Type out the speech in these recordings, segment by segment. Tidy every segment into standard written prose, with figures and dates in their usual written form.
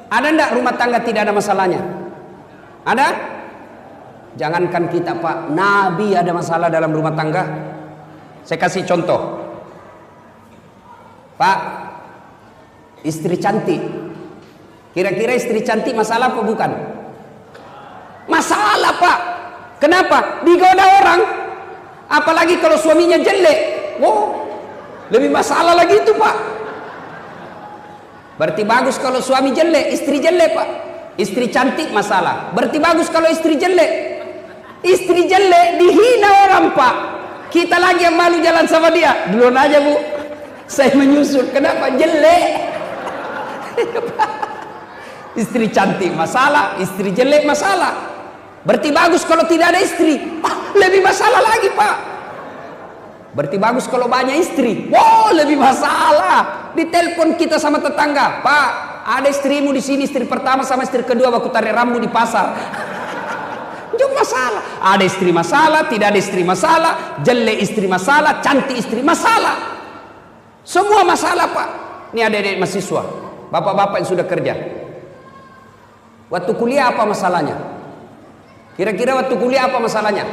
Ada enggak rumah tangga tidak ada masalahnya? Ada? Jangankan kita Pak, Nabi ada masalah dalam rumah tangga. Saya kasih contoh. Pak, istri cantik. Kira-kira istri cantik masalah apa bukan? Masalah Pak. Kenapa? Digoda orang. Apalagi kalau suaminya jelek. Wow, lebih masalah lagi itu Pak. Berarti bagus kalau suami jelek, istri jelek Pak. Istri cantik masalah. Berarti bagus kalau istri jelek. Istri jelek dihina orang Pak. Kita lagi yang malu jalan sama dia. Duluan aja Bu, saya menyusul. Kenapa? Jelek. Istri cantik masalah, istri jelek masalah. Berarti bagus kalau tidak ada istri. Lebih masalah lagi Pak. Berarti bagus kalau banyak istri. Wow, lebih masalah. Ditelepon kita sama tetangga, Pak, ada istrimu di sini, istri pertama sama istri kedua waktu tarik rambut di pasar. Jauh masalah. Ada istri masalah, tidak ada istri masalah, jelek istri masalah, cantik istri masalah. Semua masalah Pak. Ini adik-adik mahasiswa, bapak-bapak yang sudah kerja. Waktu kuliah apa masalahnya? Kira-kira waktu kuliah apa masalahnya?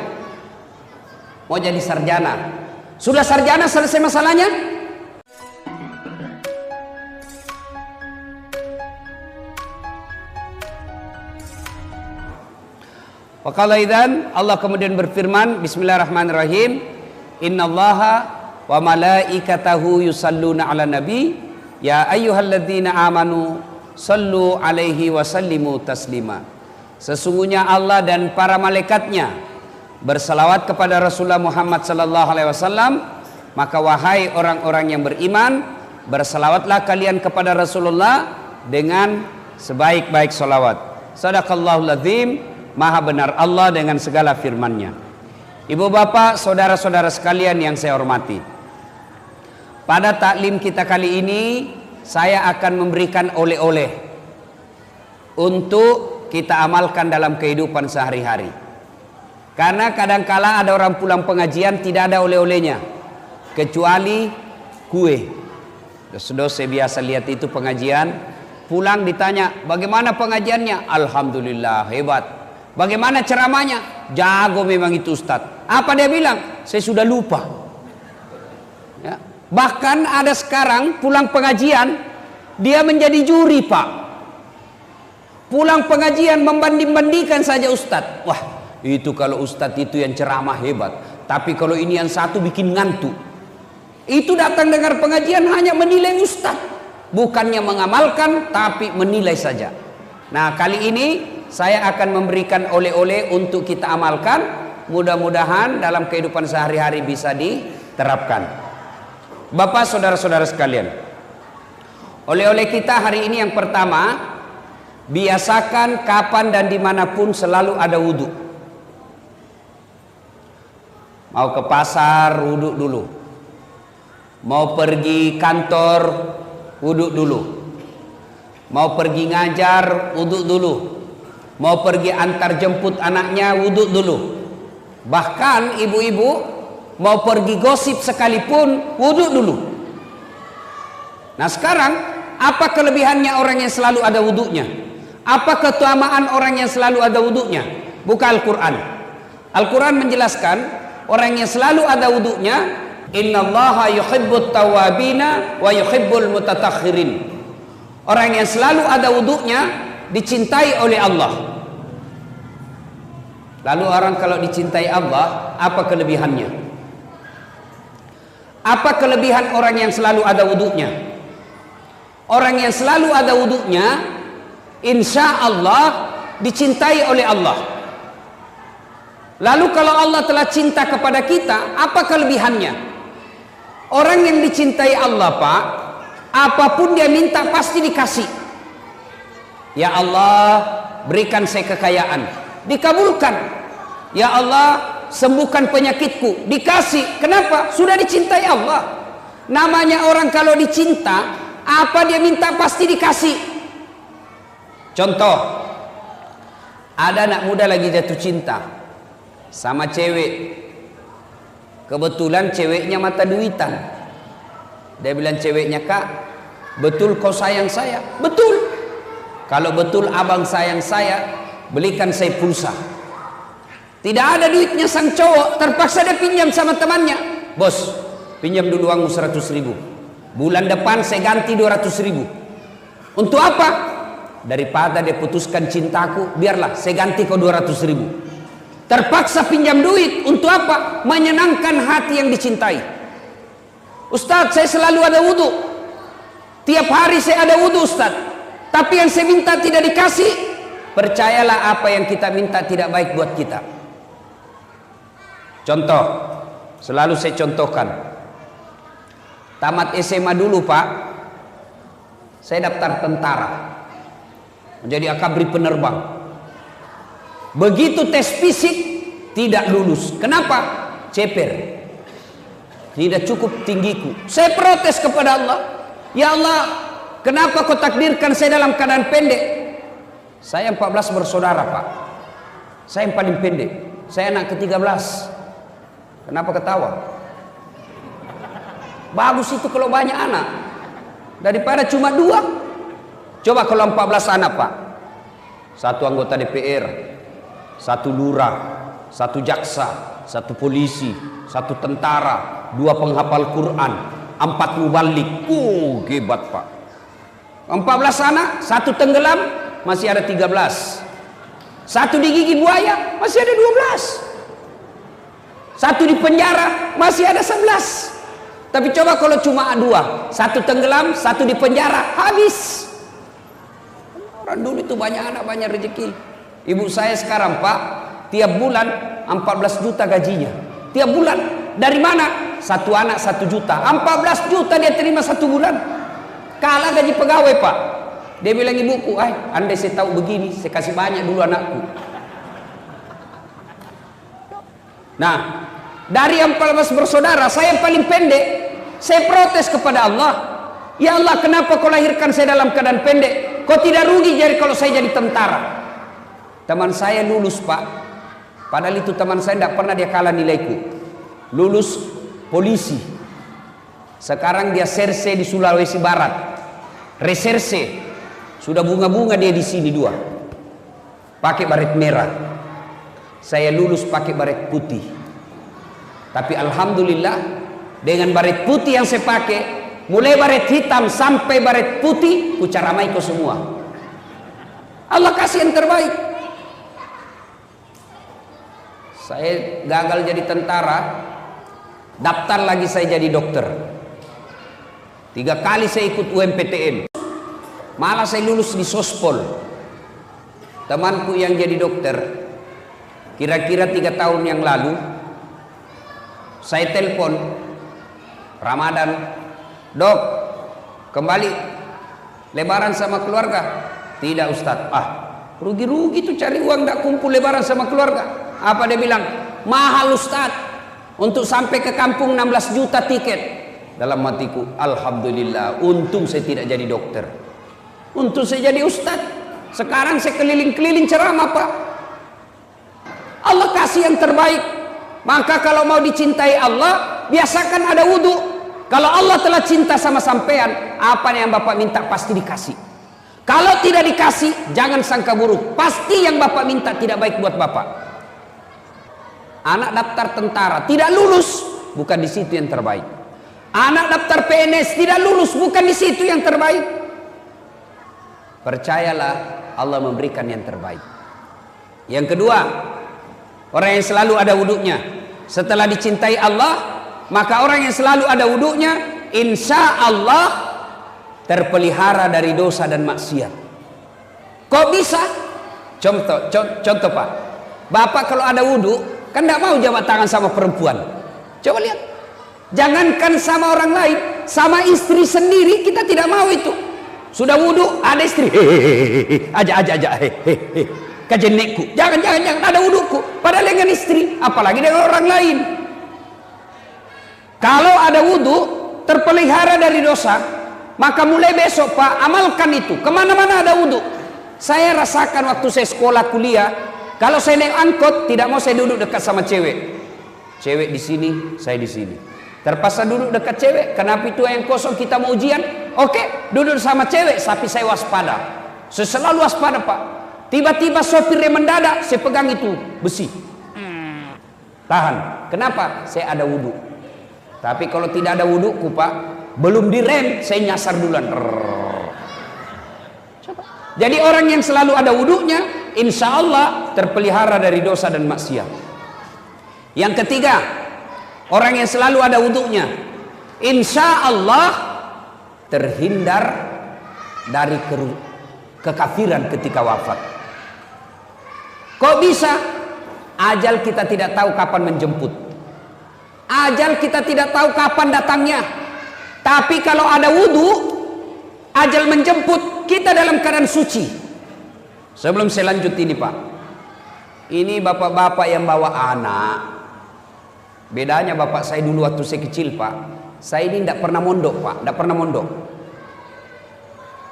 Mau jadi sarjana. Sudah sarjana selesai masalahnya? Waqala idzan, Allah kemudian berfirman, bismillahirrahmanirrahim, innallaha wa malaikatahu yusalluna ala nabi ya ayyuhalladzina amanu sallu alaihi wa sallimu taslima. Sesungguhnya Allah dan para malaikatnya bersalawat kepada Rasulullah Muhammad sallallahu alaihi wasallam, maka wahai orang-orang yang beriman, bersalawatlah kalian kepada Rasulullah dengan sebaik-baik salawat. Shadaqallahul azim. Maha benar Allah dengan segala firman-Nya. Ibu bapak, saudara-saudara sekalian yang saya hormati, pada taklim kita kali ini saya akan memberikan oleh-oleh untuk kita amalkan dalam kehidupan sehari-hari. Karena kadangkala ada orang pulang pengajian tidak ada oleh-olehnya kecuali kue. Dos-dos saya biasa lihat itu pengajian, pulang ditanya bagaimana pengajiannya, alhamdulillah hebat. Bagaimana ceramahnya? Jago memang itu Ustadz. Apa dia bilang? Saya sudah lupa. Ya. Bahkan ada sekarang pulang pengajian dia menjadi juri Pak. Pulang pengajian membanding-bandingkan saja Ustadz. Wah, itu kalau Ustadz itu yang ceramah hebat. Tapi kalau ini yang satu bikin ngantuk. Itu datang dengar pengajian hanya menilai Ustadz. Bukannya mengamalkan tapi menilai saja. Nah kali ini saya akan memberikan oleh-oleh untuk kita amalkan. Mudah-mudahan dalam kehidupan sehari-hari bisa diterapkan. Bapak, saudara-saudara sekalian, oleh-oleh kita hari ini yang pertama, biasakan kapan dan dimanapun selalu ada wudhu. Mau ke pasar, wudhu dulu. Mau pergi kantor, wudhu dulu. Mau pergi ngajar, wudhu dulu. Mau pergi antar jemput anaknya, wudhu dulu. Bahkan ibu-ibu mau pergi gosip sekalipun, wudhu dulu. Nah sekarang apa kelebihannya orang yang selalu ada wudhunya? Apa keutamaan orang yang selalu ada wudhunya? Buka Al-Quran. Al-Quran menjelaskan orang yang selalu ada wudhunya, innallaha yuhibbut tawabina wa yuhibbul mutatahhirin. Orang yang selalu ada wudhunya dicintai oleh Allah. Lalu orang kalau dicintai Allah, apa kelebihannya? Apa kelebihan orang yang selalu ada wudhunya? Orang yang selalu ada wudhunya, insya Allah dicintai oleh Allah. Lalu kalau Allah telah cinta kepada kita, apa kelebihannya? Orang yang dicintai Allah Pak, apapun dia minta pasti dikasih. Ya Allah, berikan saya kekayaan, dikabulkan. Ya Allah, sembuhkan penyakitku, dikasih. Kenapa? Sudah dicintai Allah. Namanya orang kalau dicinta, apa dia minta pasti dikasih. Contoh, ada anak muda lagi jatuh cinta sama cewek. Kebetulan ceweknya mata duitan. Dia bilang ceweknya, kak, betul kau sayang saya? Betul. Kalau betul abang sayang saya, belikan saya pulsa. Tidak ada duitnya sang cowok, terpaksa dia pinjam sama temannya. Bos, pinjam dulu uangmu 100.000. Bulan depan saya ganti 200.000. Untuk apa? Daripada dia putuskan cintaku, biarlah saya ganti kau 200.000. Terpaksa pinjam duit untuk apa? Menyenangkan hati yang dicintai. Ustadz, saya selalu ada wudhu. Tiap hari saya ada wudhu, Ustadz. Tapi yang saya minta tidak dikasih. Percayalah apa yang kita minta tidak baik buat kita. Contoh, selalu saya contohkan. Tamat SMA dulu, Pak, saya daftar tentara, menjadi akabri penerbang. Begitu tes fisik tidak lulus. Kenapa? Ceper. Tidak cukup tinggiku. Saya protes kepada Allah. Ya Allah, kenapa kau takdirkan saya dalam keadaan pendek? Saya 14 bersaudara, Pak. Saya yang paling pendek. Saya anak ke-13. Kenapa ketawa? Bagus itu kalau banyak anak, daripada cuma 2. Coba kalau 14 anak, Pak. 1 anggota DPR, 1 lurah, 1 jaksa, 1 polisi, 1 tentara, 2 penghafal Quran, 4 mubalik. Hebat, Pak. 14 anak, 1 tenggelam, masih ada 13. 1 digigit buaya, masih ada 12. 1 di penjara, masih ada 11. Tapi coba kalau cuma 2, 1 tenggelam, 1 di penjara, habis. Orang dulu itu banyak anak, banyak rezeki. Ibu saya sekarang, Pak, tiap bulan 14 juta gajinya. Tiap bulan. Dari mana? 1 anak 1 juta. 14 juta dia terima 1 bulan. Kalah gaji pegawai, Pak. Dia bilang, ibuku, andai saya tahu begini, saya kasih banyak dulu anakku. Nah, dari 14 bersaudara, saya yang paling pendek. Saya protes kepada Allah. Ya Allah, kenapa kau lahirkan saya dalam keadaan pendek? Kau tidak rugi jadi kalau saya jadi tentara. Teman saya lulus, Pak. Padahal itu teman saya tidak pernah dia kalah nilaiku. Lulus polisi. Sekarang dia serse di Sulawesi Barat. Reserse. Sudah bunga-bunga dia di sini 2. Pakai baret merah. Saya lulus pakai baret putih. Tapi alhamdulillah, dengan baret putih yang saya pakai, mulai baret hitam sampai baret putih, ku caramai kau semua. Allah kasih yang terbaik. Saya gagal jadi tentara, daftar lagi saya jadi dokter. 3 kali saya ikut UMPTN, malah saya lulus di Sospol. Temanku yang jadi dokter, kira-kira 3 tahun yang lalu, saya telepon Ramadan, dok, kembali lebaran sama keluarga. Tidak, Ustadz. Rugi-rugi tuh cari uang, tidak kumpul lebaran sama keluarga. Apa dia bilang? Mahal, Ustadz. Untuk sampai ke kampung 16 juta tiket. Dalam hatiku, alhamdulillah, untung saya tidak jadi dokter. Untung saya jadi Ustadz. Sekarang saya keliling-keliling ceramah, Pak. Allah kasih yang terbaik. Maka kalau mau dicintai Allah, biasakan ada wudhu. Kalau Allah telah cinta sama sampean, apa yang Bapak minta pasti dikasih. Kalau tidak dikasih, jangan sangka buruk. Pasti yang Bapak minta tidak baik buat Bapak. Anak daftar tentara tidak lulus, bukan di situ yang terbaik. Anak daftar PNS tidak lulus, bukan di situ yang terbaik. Percayalah, Allah memberikan yang terbaik. Yang kedua, orang yang selalu ada wudhunya. Setelah dicintai Allah, maka orang yang selalu ada wudhunya, insya Allah terpelihara dari dosa dan maksiat. Kok bisa? Contoh, Pak. Bapak kalau ada wudhu, kan tidak mau jabat tangan sama perempuan. Coba lihat. Jangankan sama orang lain, sama istri sendiri kita tidak mau itu. Sudah wudhu, ada istri. Aja. Kajenekku. Jangan ada wudhuku. Padahal dengan istri, apalagi dengan orang lain. Kalau ada wudhu, terpelihara dari dosa, maka mulai besok, Pak, amalkan itu. Kemana-mana ada wudhu. Saya rasakan waktu saya sekolah kuliah, kalau saya naik angkot, tidak mau saya duduk dekat sama cewek. Cewek di sini, saya di sini. Terpaksa duduk dekat cewek. Kenapa itu yang kosong kita mau ujian? Oke, duduk sama cewek, tapi saya waspada. Saya selalu waspada Pak. Tiba-tiba sopirnya mendadak, saya pegang itu besi. Tahan. Kenapa? Saya ada wudhu. Tapi kalau tidak ada wudhuku Pak, belum direm, saya nyasar duluan. Coba. Jadi orang yang selalu ada wudhunya, insya Allah terpelihara dari dosa dan maksiat. Yang ketiga, orang yang selalu ada wudhunya, insya Allah terhindar dari kekafiran ketika wafat. Kok bisa? Ajal kita tidak tahu kapan menjemput. Ajal kita tidak tahu kapan datangnya. Tapi kalau ada wudhu, ajal menjemput, kita dalam keadaan suci. Sebelum saya lanjut ini Pak, ini bapak-bapak yang bawa anak. Bedanya bapak saya dulu waktu saya kecil Pak, saya ini tidak pernah mondok Pak, tidak pernah mondok.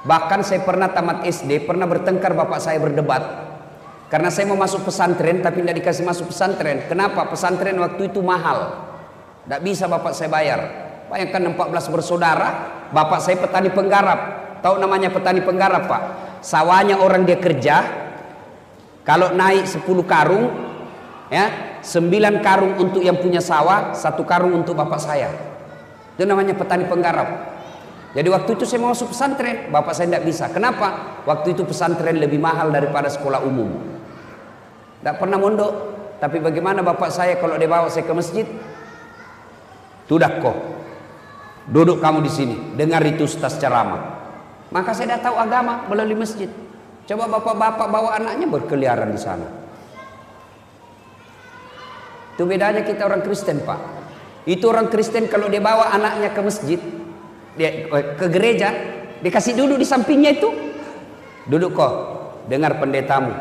Bahkan saya pernah tamat SD, pernah bertengkar bapak saya berdebat. Karena saya mau masuk pesantren tapi tidak dikasih masuk pesantren. Kenapa? Pesantren waktu itu mahal. Tidak bisa bapak saya bayar. Bayangkan 14 bersaudara, bapak saya petani penggarap. Tahu namanya petani penggarap Pak? Sawahnya orang dia kerja, kalau naik 10 karung, ya 9 karung untuk yang punya sawah, 1 karung untuk bapak saya. Itu namanya petani penggarap. Jadi waktu itu saya mau masuk pesantren, bapak saya tidak bisa. Kenapa? Waktu itu pesantren lebih mahal daripada sekolah umum. Tidak pernah mondok. Tapi bagaimana bapak saya kalau dia bawa saya ke masjid? Sudah kok, duduk kamu di sini, dengar itu ustaz ceramah. Maka saya dah tahu agama melalui masjid. Coba bapak-bapak bawa anaknya berkeliaran di sana. Itu bedanya kita orang Kristen Pak. Itu orang Kristen kalau dia bawa anaknya ke masjid, dia ke gereja, dia kasih duduk di sampingnya itu. Duduk kok, dengar pendetamu.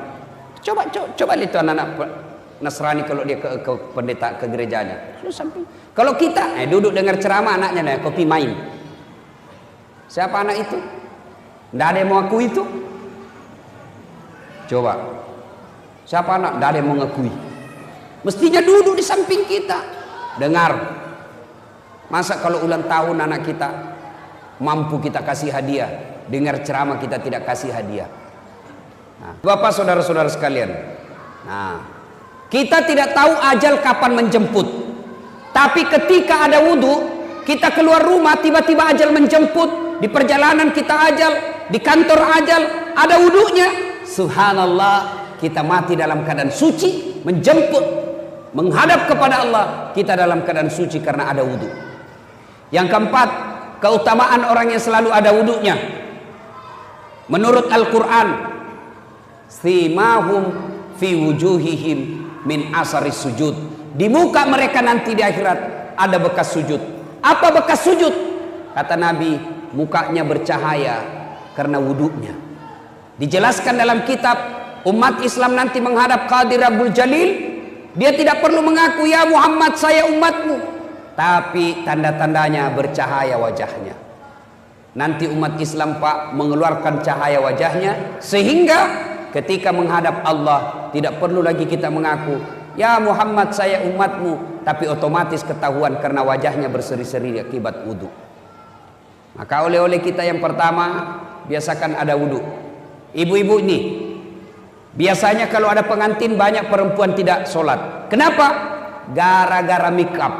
Coba lihat anak-anak Nasrani kalau dia ke pendeta ke gerejanya. Samping. Kalau kita duduk dengar ceramah, anaknya kopi main. Siapa anak itu? Tidak ada yang mau ngaku itu. Coba. Siapa anak? Tidak ada yang mau ngakui. Mestinya duduk di samping kita. Dengar. Masa kalau ulang tahun anak kita mampu kita kasih hadiah, dengar ceramah kita tidak kasih hadiah. Nah, Bapak saudara-saudara sekalian. Nah, kita tidak tahu ajal kapan menjemput. Tapi ketika ada wudhu, kita keluar rumah tiba-tiba ajal menjemput. Di perjalanan kita ajal, di kantor ajal, ada wudhunya. Subhanallah, kita mati dalam keadaan suci, menjemput, menghadap kepada Allah. Kita dalam keadaan suci karena ada wudhu. Yang keempat, keutamaan orang yang selalu ada wudhunya. Menurut Al-Quran, simahum fi wujuhihim min asaris sujud. Di muka mereka nanti di akhirat ada bekas sujud. Apa bekas sujud? Kata Nabi, mukanya bercahaya karena wudhunya. Dijelaskan dalam kitab, umat Islam nanti menghadap Qadir Rabbul Jalil, dia tidak perlu mengaku ya Muhammad saya umatmu, tapi tanda-tandanya bercahaya wajahnya. Nanti umat Islam Pak mengeluarkan cahaya wajahnya sehingga ketika menghadap Allah tidak perlu lagi kita mengaku ya Muhammad saya umatmu, tapi otomatis ketahuan karena wajahnya berseri-seri akibat wudhu. Maka oleh-oleh kita yang pertama, biasakan ada wudhu. Ibu-ibu ini biasanya kalau ada pengantin banyak perempuan tidak sholat. Kenapa? Gara-gara make up.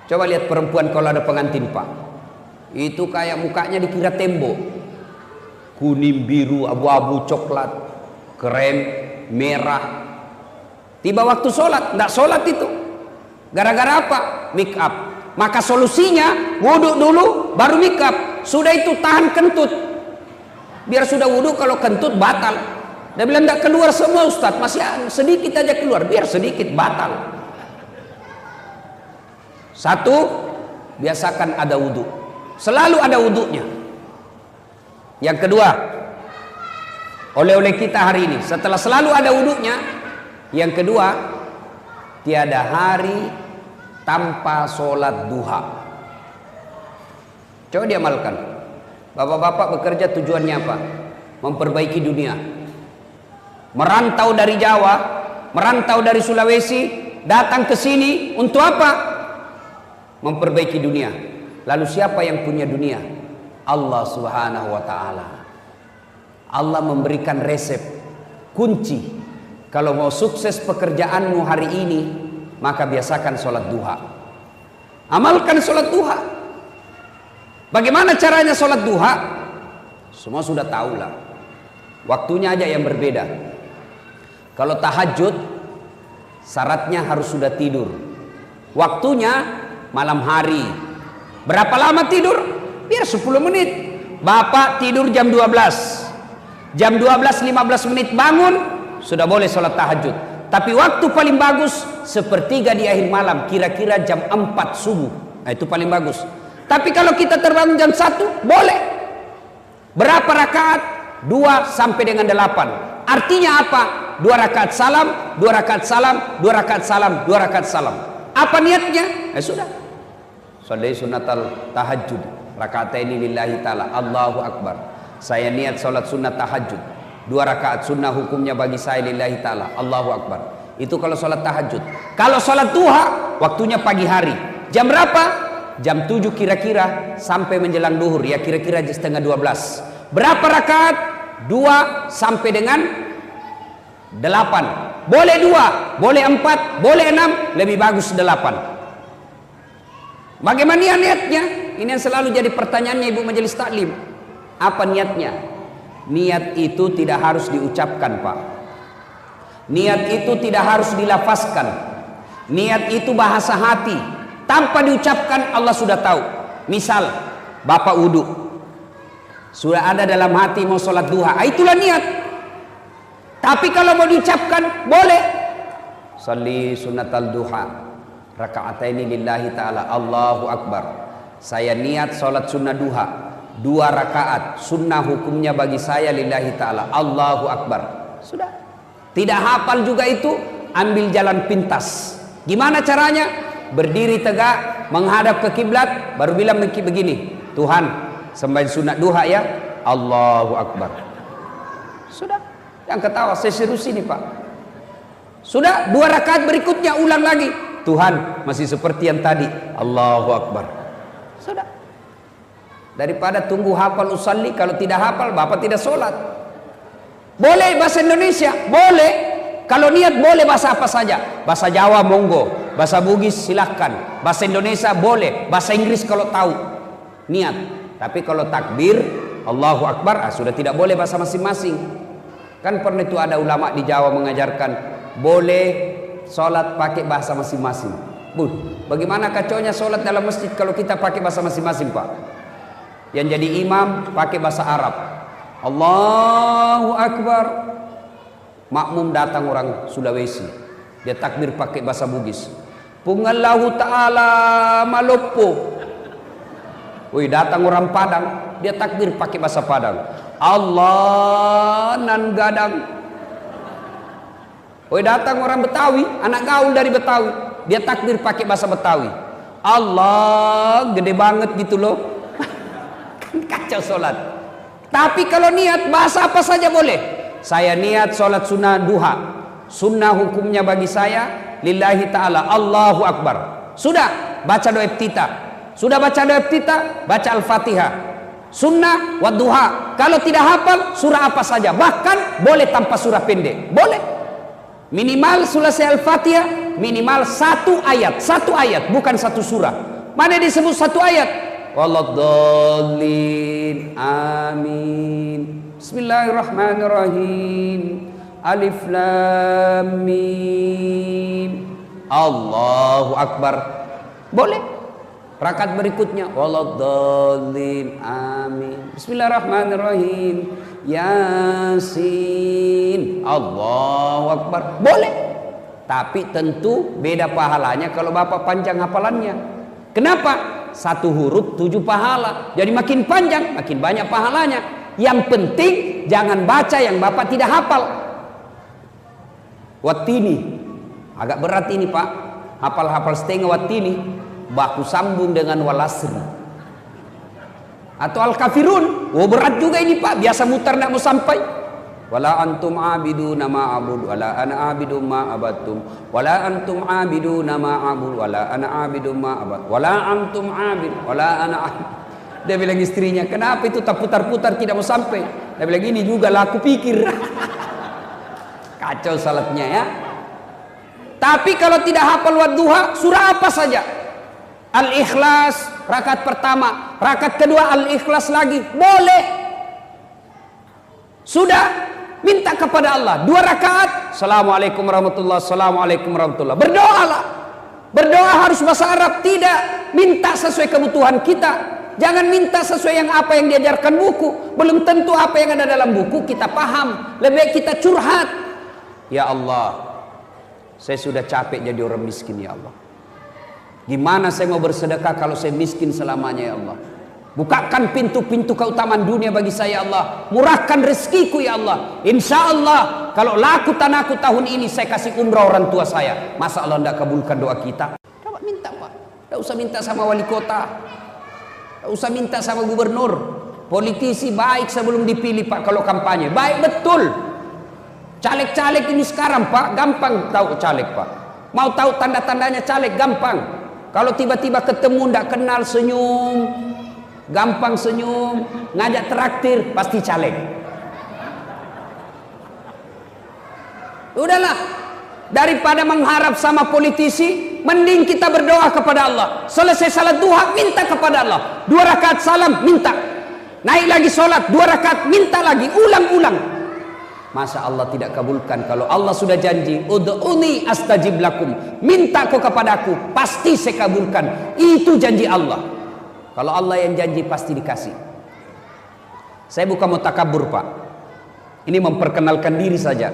Coba lihat perempuan kalau ada pengantin Pak, itu kayak mukanya dikira tembok, kuning, biru, abu-abu, coklat, krem, merah. Tiba waktu sholat, tidak sholat itu. Gara-gara apa? Make up. Maka solusinya wudhu dulu, baru make up. Sudah itu tahan kentut. Biar sudah wudhu, kalau kentut batal. Dia bilang tidak keluar semua Ustaz, masih sedikit aja keluar. Biar sedikit batal. Satu, biasakan ada wudhu. Selalu ada wudhunya. Yang kedua, oleh-oleh kita hari ini setelah selalu ada wudhunya, yang kedua, tiada hari tanpa sholat duha. Coba diamalkan. Bapak-bapak bekerja tujuannya apa? Memperbaiki dunia. Merantau dari Jawa, merantau dari Sulawesi, datang ke sini untuk apa? Memperbaiki dunia. Lalu siapa yang punya dunia? Allah Subhanahu wa ta'ala. Allah memberikan resep, kunci. Kalau mau sukses pekerjaanmu hari ini, maka biasakan sholat duha. Amalkan sholat duha. Bagaimana caranya sholat duha? Semua sudah tahu lah. Waktunya aja yang berbeda. Kalau tahajud, syaratnya harus sudah tidur. Waktunya malam hari. Berapa lama tidur? Biar 10 menit. Bapak tidur jam 12. Jam 12.15 menit bangun, sudah boleh sholat tahajud. Tapi waktu paling bagus sepertiga di akhir malam, kira-kira jam 4 subuh. Nah, itu paling bagus. Tapi kalau kita terbangun jam 1, boleh. Berapa rakaat? 2 sampai dengan 8. Artinya apa? 2 rakaat salam, 2 rakaat salam, 2 rakaat salam, 2 rakaat salam. Apa niatnya? Sudah. Sholli sunnatal tahajud. Rakataini lillahi ta'ala. Allahu Akbar. Saya niat sholat sunnah tahajud. 2 rakaat sunnah hukumnya bagi saya lillahi ta'ala. Allahu Akbar. Itu kalau sholat tahajud. Kalau sholat duha, waktunya pagi hari. Jam berapa? Jam 7 kira-kira sampai menjelang duhur. Ya kira-kira setengah 12. Berapa rakaat? 2 sampai dengan 8. Boleh 2, boleh 4, boleh 6. Lebih bagus 8. Bagaimana niatnya? Ini yang selalu jadi pertanyaannya ibu majelis taklim. Apa niatnya? Niat itu tidak harus diucapkan, Pak. Niat itu tidak harus dilafazkan. Niat itu bahasa hati. Tanpa diucapkan Allah sudah tahu. Misal Bapak wudu, sudah ada dalam hati mau sholat duha, itulah niat. Tapi kalau mau diucapkan boleh. Sholli sunnatal duha raka'ataini lillahi ta'ala. Allahu Akbar. Saya niat sholat sunnah duha 2 rakaat sunnah hukumnya bagi saya lillahi ta'ala. Allahu Akbar. Sudah. Tidak hafal juga itu, ambil jalan pintas. Gimana caranya? Berdiri tegak menghadap ke kiblat, baru bilang begini, Tuhan sembahyang sunat duha ya. Allahu Akbar. Sudah. Yang ketawa saya serius ini, Pak. Sudah. 2 rakaat berikutnya ulang lagi, Tuhan masih seperti yang tadi. Allahu Akbar. Sudah. Daripada tunggu hafal usalli, kalau tidak hafal Bapak tidak sholat. Boleh bahasa Indonesia, boleh. Kalau niat boleh bahasa apa saja. Bahasa Jawa monggo, bahasa Bugis silahkan, bahasa Indonesia boleh, bahasa Inggris kalau tahu niat. Tapi kalau takbir Allahu Akbar, sudah tidak boleh bahasa masing-masing. Kan pernah itu ada ulama di Jawa mengajarkan boleh sholat pakai bahasa masing-masing. Bagaimana kacaunya sholat dalam masjid kalau kita pakai bahasa masing-masing, Pak? Yang jadi imam pakai bahasa Arab, Allahu Akbar. Makmum datang orang Sulawesi, dia takbir pakai bahasa Bugis, Pungallahu ta'ala malopo. Woi, datang orang Padang, dia takbir pakai bahasa Padang, Allah nan gadang. Woi, datang orang Betawi, anak gaul dari Betawi, dia takbir pakai bahasa Betawi, Allah gede banget gitu loh. Kan kacau sholat. Tapi kalau niat bahasa apa saja boleh. Saya niat sholat sunnah duha, sunnah hukumnya bagi saya lillahi ta'ala. Allahu Akbar. Sudah baca doa iftitah. Sudah baca doa iftitah, baca Al-Fatihah. Sunnah wa duha. Kalau tidak hafal surah apa saja, bahkan boleh tanpa surah pendek, boleh. Minimal selesai Al-Fatihah, minimal 1 ayat, 1 ayat, bukan 1 surah. Mana disebut 1 ayat? Waladhdallin. Amin. Bismillahirrahmanirrahim. Alif lam mim. Allahu Akbar. Boleh. Rakaat berikutnya waladhdallin. Amin. Bismillahirrahmanirrahim. Yasin. Allahu Akbar. Boleh. Tapi tentu beda pahalanya kalau Bapak panjang hafalannya. Kenapa? 1 huruf 7 pahala. Jadi makin panjang makin banyak pahalanya. Yang penting jangan baca yang Bapak tidak hafal. Wattini agak berat ini, Pak. Hafal-hafal setengah wattini, baku sambung dengan walasri atau al-kafirun. Berat juga ini, Pak. Biasa mutar tidak mau sampai. Wala antum abiduna ma abud wala ana abidu ma abattum wala antum abiduna ma abud wala ana abidu ma abad wala antum abid wala ana abid. Dia bilang istrinya, kenapa itu tak putar-putar tidak mau sampai? Dia bilang gini juga lah aku pikir. Kacau salatnya ya. Tapi kalau tidak hafal wadduha, surah apa saja. Al-Ikhlas rakaat pertama, rakaat kedua Al-Ikhlas lagi, boleh. Sudah, minta kepada Allah 2 rakaat. Assalamualaikum warahmatullahi, assalamualaikum warahmatullahi. Berdoalah. Berdoa harus bahasa Arab, tidak minta sesuai kebutuhan kita. Jangan minta sesuai yang apa yang diajarkan buku. Belum tentu apa yang ada dalam buku kita paham. Lebih baik kita curhat. Ya Allah, saya sudah capek jadi orang miskin ya Allah. Gimana saya mau bersedekah kalau saya miskin selamanya ya Allah. Bukakan pintu-pintu keutamaan dunia bagi saya ya Allah. Murahkan rezekiku ya Allah. Insya Allah kalau laku tanahku tahun ini saya kasih umrah orang tua saya. Masa Allah tidak kabulkan doa kita? Coba minta Pak. Tidak usah minta sama wali kota. Tidak usah minta sama gubernur. Politisi baik sebelum dipilih Pak kalau kampanye. Baik betul. Caleg-caleg ini sekarang Pak, gampang tahu caleg Pak. Mau tahu tanda-tandanya caleg gampang. Kalau tiba-tiba ketemu ndak kenal senyum, gampang senyum, ngajak traktir pasti caleg. Udahlah, daripada mengharap sama politisi, mending kita berdoa kepada Allah. Selesai salat duha minta kepada Allah. 2 rakaat salam minta. Naik lagi sholat 2 rakaat minta lagi, ulang-ulang. Masa Allah tidak kabulkan? Kalau Allah sudah janji, ud'uni astajib lakum, minta kau kepadaku pasti saya kabulkan. Itu janji Allah. Kalau Allah yang janji pasti dikasih. Saya bukan mau takabur Pak, ini memperkenalkan diri saja.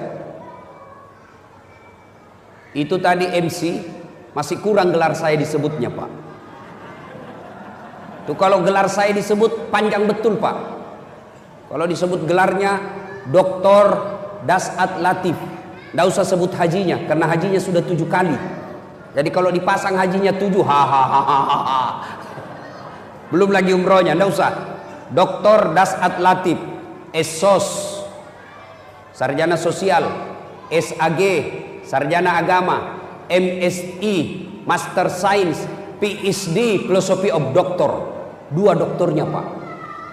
Itu tadi MC masih kurang gelar saya disebutnya Pak. Tuh kalau gelar saya disebut panjang betul Pak. Kalau disebut gelarnya Doktor Dasat Latif, tidak usah sebut hajinya karena hajinya sudah 7 kali. Jadi kalau dipasang hajinya 7, hahaha. Belum lagi umrohnya, tidak usah. Doktor Dasat Latif, SOS, Sarjana Sosial, SAG, Sarjana Agama, MSI, Master Science, PhD, Philosophy of Doctor. 2 doktornya Pak,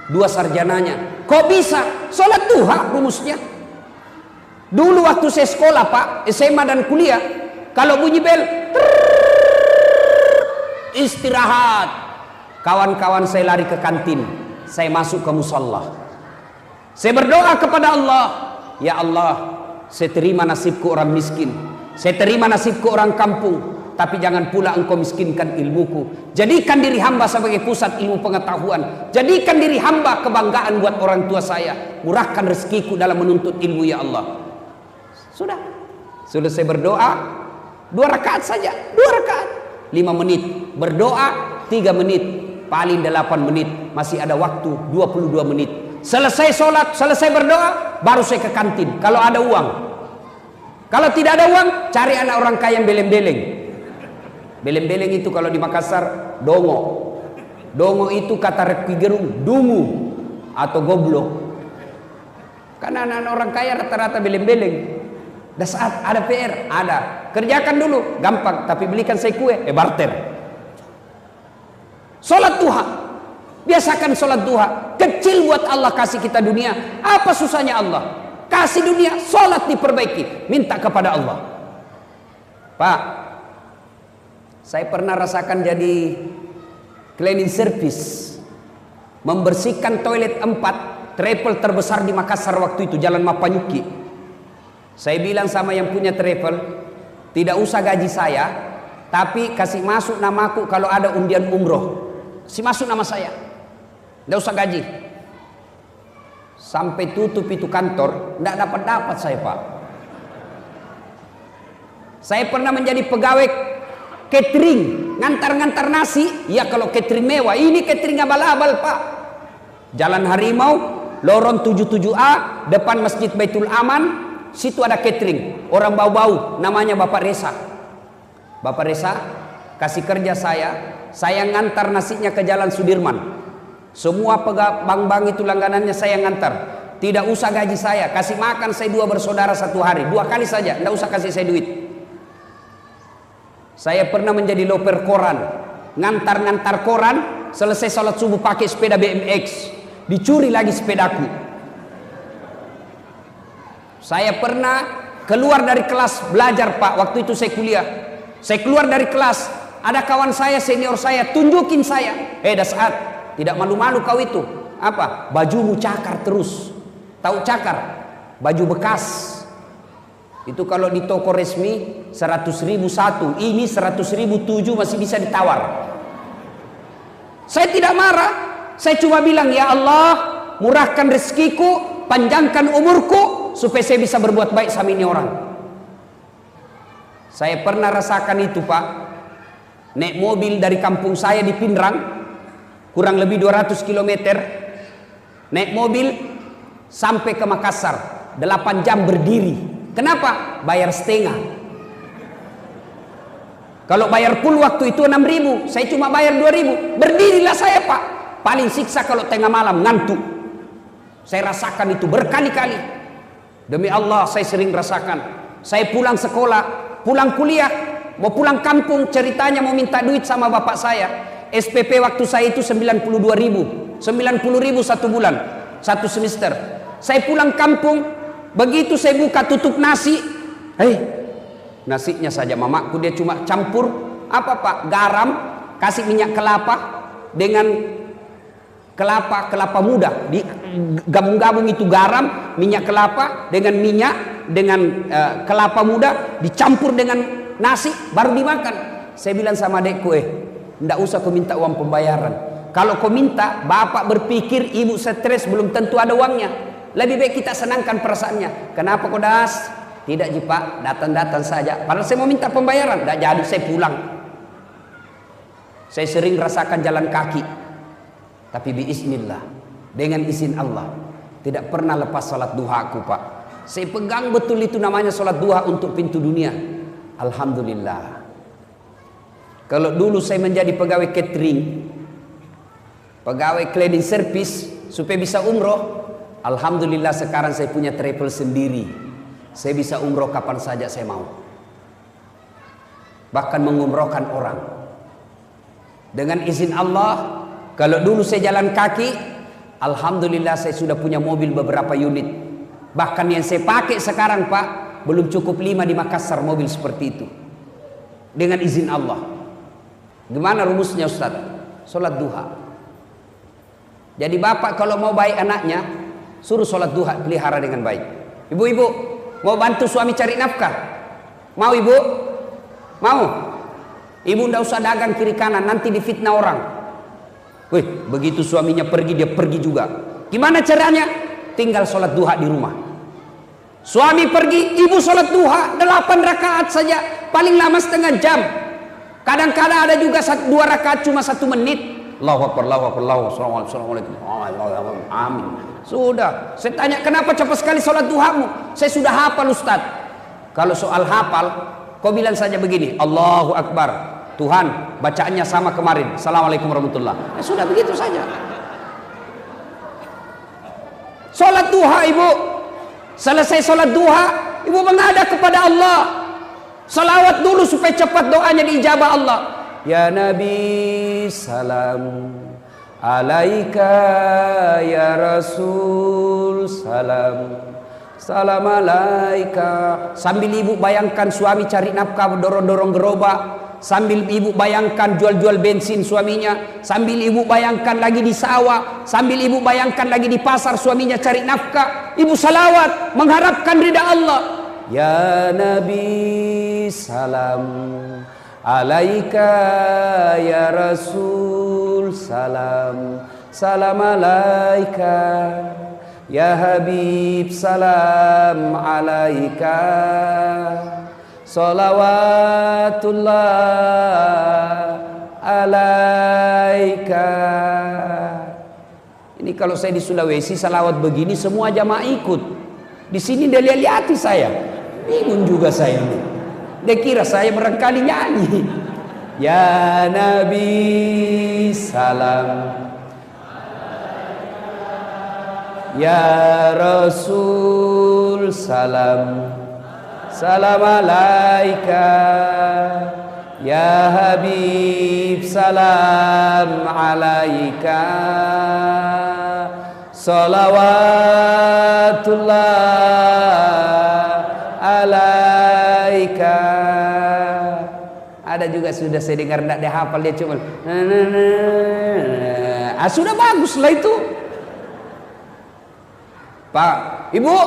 2 sarjananya. Kok bisa? Sholat duha rumusnya. Dulu waktu saya sekolah Pak, SMA dan kuliah, kalau bunyi bel, istirahat. Kawan-kawan saya lari ke kantin, saya masuk ke musalla. Saya berdoa kepada Allah, ya Allah, saya terima nasibku orang miskin, saya terima nasibku orang kampung, tapi jangan pula engkau miskinkan ilmuku. Jadikan diri hamba sebagai pusat ilmu pengetahuan. Jadikan diri hamba kebanggaan buat orang tua saya. Murahkan rezekiku dalam menuntut ilmu ya Allah. Sudah saya berdoa 2 rakaat saja, 2 rakaat 5 menit, berdoa 3 menit, paling 8 menit, masih ada waktu 22 menit. Selesai sholat, selesai berdoa, baru saya ke kantin kalau ada uang. Kalau tidak ada uang, cari anak orang kaya yang beleng-beleng. Beleng-beleng itu kalau di Makassar dongo. Dongo itu kata Rocky Gerung dungu atau goblok. Karena anak-anak orang kaya rata-rata beleng-beleng. Dan saat ada PR, ada. Kerjakan dulu, gampang. Tapi belikan saya kue, barter. Sholat duha. Biasakan sholat duha. Kecil buat Allah kasih kita dunia. Apa susahnya Allah? Kasih dunia, sholat diperbaiki. Minta kepada Allah. Pak, saya pernah rasakan jadi cleaning service. Membersihkan toilet 4 travel terbesar di Makassar waktu itu, Jalan Mapanyuki. Saya bilang sama yang punya travel, tidak usah gaji saya, tapi kasih masuk namaku kalau ada undian umroh. Kasih masuk nama saya, tidak usah gaji. Sampai tutup itu kantor, tidak dapat saya Pak. Saya pernah menjadi pegawai catering, ngantar-ngantar nasi. Ya kalau catering mewah, ini catering abal-abal Pak. Jalan Harimau, lorong 77A, depan Masjid Baitul Aman. Situ ada catering, orang bau-bau, namanya Bapak Resa. Bapak Resa kasih kerja saya ngantar nasinya ke Jalan Sudirman. Semua bank-bank itu langganannya saya ngantar. Tidak usah gaji saya, kasih makan saya 2 bersaudara 1 hari, 2 kali saja, tidak usah kasih saya duit. Saya pernah menjadi loper koran, ngantar-ngantar koran, selesai sholat subuh pakai sepeda BMX, dicuri lagi sepedaku. Saya pernah keluar dari kelas belajar Pak, waktu itu saya kuliah. Saya keluar dari kelas, ada kawan saya, senior saya, tunjukin saya. Dasar, tidak malu-malu kau itu. Apa? Bajumu cakar terus. Tahu cakar? Baju bekas. Itu kalau di toko resmi 100.000 satu, ini 100.000 7 masih bisa ditawar. Saya tidak marah, saya cuma bilang, ya Allah, murahkan rezekiku, panjangkan umurku, supaya saya bisa berbuat baik sama ini orang. Saya pernah rasakan itu Pak. Naik mobil dari kampung saya di Pindrang, kurang lebih 200 km. Naik mobil sampai ke Makassar, 8 jam berdiri. Kenapa? Bayar setengah. Kalau bayar full waktu itu 6.000, saya cuma bayar 2.000. Berdirilah saya Pak. Paling siksa kalau tengah malam ngantuk. Saya rasakan itu berkali-kali. Demi Allah saya sering rasakan. Saya pulang sekolah, pulang kuliah, mau pulang kampung, ceritanya mau minta duit sama bapak saya. SPP waktu saya itu 92.000, 90.000 satu bulan, satu semester. Saya pulang kampung. Begitu saya buka tutup nasi, nasinya saja mamaku dia cuma campur apa Pak? Garam, kasih minyak kelapa dengan kelapa muda, di gabung-gabung itu garam, minyak kelapa dengan minyak dengan kelapa muda dicampur dengan nasi baru dimakan. Saya bilang sama adekku, enggak usah kau minta uang pembayaran. Kalau kau minta, bapak berpikir ibu stres, belum tentu ada uangnya. Lebih baik kita senangkan perasaannya. Kenapa kau das? Tidak Pak, datang-datang saja. Padahal saya mau minta pembayaran, tidak jadi, saya pulang. Saya sering rasakan jalan kaki, tapi biiznillah, dengan izin Allah, tidak pernah lepas salat duha aku Pak. Saya pegang betul itu namanya salat duha untuk pintu dunia. Alhamdulillah. Kalau dulu saya menjadi pegawai catering, pegawai cleaning service supaya bisa umroh, alhamdulillah sekarang saya punya travel sendiri. Saya bisa umroh kapan saja saya mau. Bahkan mengumrohkan orang. Dengan izin Allah, kalau dulu saya jalan kaki, alhamdulillah saya sudah punya mobil beberapa unit. Bahkan yang saya pakai sekarang Pak, belum cukup 5 di Makassar mobil seperti itu. Dengan izin Allah. Gimana rumusnya Ustaz? Sholat duha. Jadi bapak kalau mau baik anaknya, suruh sholat duha, pelihara dengan baik. Ibu-ibu mau bantu suami cari nafkah? Mau ibu? Mau? Ibu ndak usah dagang kiri kanan, nanti difitnah orang. Wih, begitu suaminya pergi, dia pergi juga. Gimana caranya? Tinggal sholat duha di rumah. Suami pergi, ibu sholat duha 8 rakaat saja, paling lama setengah jam. Kadang-kadang ada juga 2 rakaat cuma 1 menit. Allahu Akbar, Allahu Akbar, Allahu Akbar, Assalamualaikum. Amin. Sudah. Saya tanya, kenapa cepat sekali sholat duhamu? Saya sudah hafal Ustaz. Kalau soal hafal, kau bilang saja begini, Allahu Akbar, Tuhan, bacaannya sama kemarin, Assalamualaikum warahmatullahi. Sudah begitu saja. Sholat duha ibu, selesai sholat duha, ibu menghadap kepada Allah. Salawat dulu supaya cepat doanya diijabah Allah. Ya Nabi salam alaika, ya Rasul salam, salam alaika. Sambil ibu bayangkan suami cari nafkah, dorong-dorong gerobak, sambil ibu bayangkan jual-jual bensin suaminya, sambil ibu bayangkan lagi di sawah, sambil ibu bayangkan lagi di pasar suaminya cari nafkah, ibu salawat mengharapkan ridha Allah. Ya Nabi salam alaika, ya Rasul salam, salam alaika, ya Habib salam alaika, salawatullah alaika. Ini kalau saya di Sulawesi salawat begini semua jamaah ikut. Di sini dia lihat saya, bingung juga saya. Dia kira saya barangkali nyanyi. Ya Nabi salam, ya Rasul salam, salam alaika, ya Habib salam alaika, salawatullah juga sudah saya dengar tidak dia hafal, dia cuma sudah bagus lah itu. Pak, Ibu,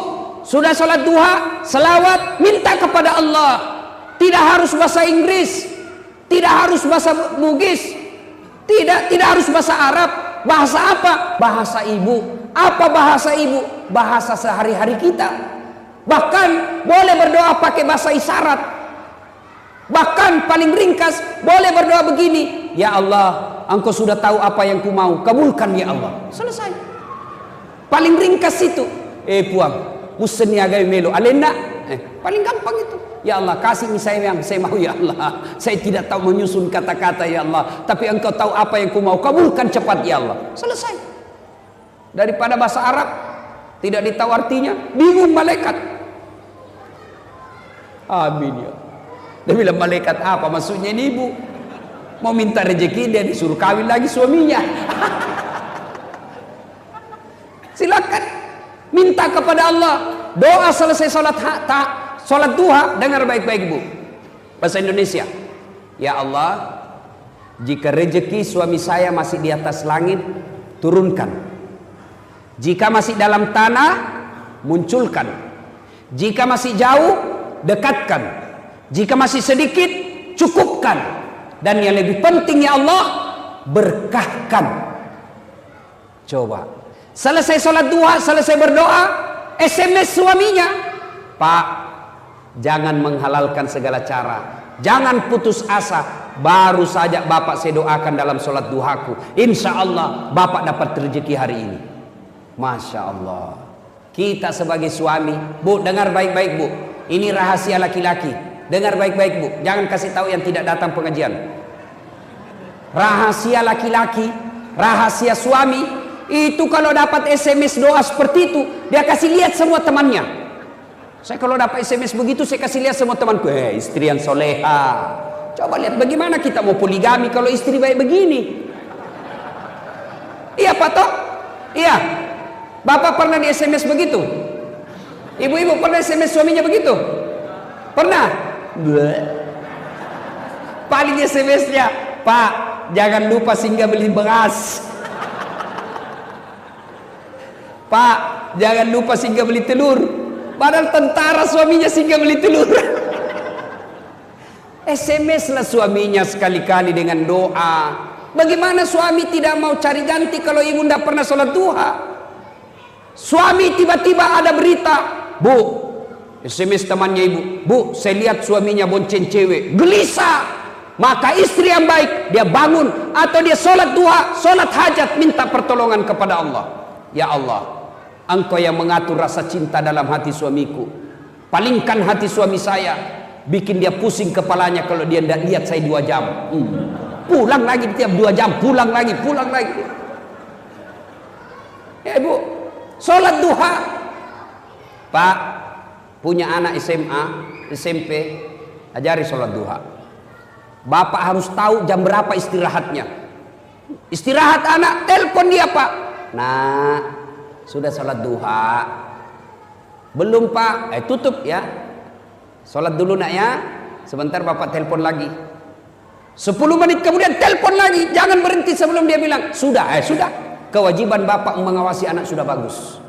sudah sholat duha, selawat, minta kepada Allah. Tidak harus bahasa Inggris, tidak harus bahasa Bugis, tidak harus bahasa Arab. Bahasa apa? Bahasa ibu. Apa bahasa ibu? Bahasa sehari-hari kita. Bahkan boleh berdoa pakai bahasa isyarat. Bahkan paling ringkas boleh berdoa begini, ya Allah, Engkau sudah tahu apa yang ku mau, kabulkan ya Allah. Selesai. Paling ringkas itu. Puang, musen niaga melo alena. Paling gampang itu. Ya Allah, kasih saya yang saya mau ya Allah. Saya tidak tahu menyusun kata-kata ya Allah, tapi Engkau tahu apa yang ku mau, kabulkan cepat ya Allah. Selesai. Daripada bahasa Arab tidak ditahu artinya, bingung malaikat. Amin ya. Dia bilang, malaikat apa maksudnya ini ibu? Mau minta rezeki, dia disuruh kawin lagi suaminya. Silakan minta kepada Allah. Doa selesai sholat duha, dengar baik-baik bu. Bahasa Indonesia. Ya Allah, jika rezeki suami saya masih di atas langit, turunkan. Jika masih dalam tanah, munculkan. Jika masih jauh, dekatkan. Jika masih sedikit, cukupkan. Dan yang lebih penting ya Allah, berkahkan. Coba. Selesai sholat duha, selesai berdoa, SMS suaminya. Pak, jangan menghalalkan segala cara. Jangan putus asa. Baru saja Bapak saya doakan dalam sholat duhaku. Insya Allah Bapak dapat rezeki hari ini. Masya Allah. Kita sebagai suami, bu, dengar baik-baik bu. Ini rahasia laki-laki. Dengar baik-baik bu, jangan kasih tahu yang tidak datang pengajian. Rahasia laki-laki, rahasia suami, itu kalau dapat SMS doa seperti itu, dia kasih lihat semua temannya. Saya kalau dapat SMS begitu, saya kasih lihat semua temanku. Istri yang soleha. Coba lihat bagaimana kita mau poligami kalau istri baik begini. Iya Pak Tok? Iya. Bapak pernah di SMS begitu? Ibu-ibu pernah SMS suaminya begitu? Pernah? Paling SMS-nya, Pak, jangan lupa singgah beli beras. Pak, jangan lupa singgah beli telur. Padahal tentara suaminya singgah beli telur. SMS lah suaminya sekali-kali dengan doa. Bagaimana suami tidak mau cari ganti kalau ibu tidak pernah sholat duha? Suami tiba-tiba ada berita, bu, SMS temannya ibu, bu, saya lihat suaminya bonceng cewek, gelisah. Maka istri yang baik, dia bangun atau dia sholat duha, sholat hajat, minta pertolongan kepada Allah. Ya Allah, Engkau yang mengatur rasa cinta dalam hati suamiku. Palingkan hati suami saya, bikin dia pusing kepalanya kalau dia tidak lihat saya 2 jam. Pulang lagi tiap 2 jam, pulang lagi. Ya ibu, sholat duha. Pak, punya anak SMA, SMP, ajari sholat duha. Bapak harus tahu jam berapa istirahatnya. Istirahat anak, telepon dia Pak. Nah, sudah sholat duha? Belum Pak? Tutup ya. Sholat dulu nak ya. Sebentar Bapak telepon lagi. 10 menit kemudian telepon lagi. Jangan berhenti sebelum dia bilang sudah. Sudah. Kewajiban Bapak mengawasi anak sudah bagus.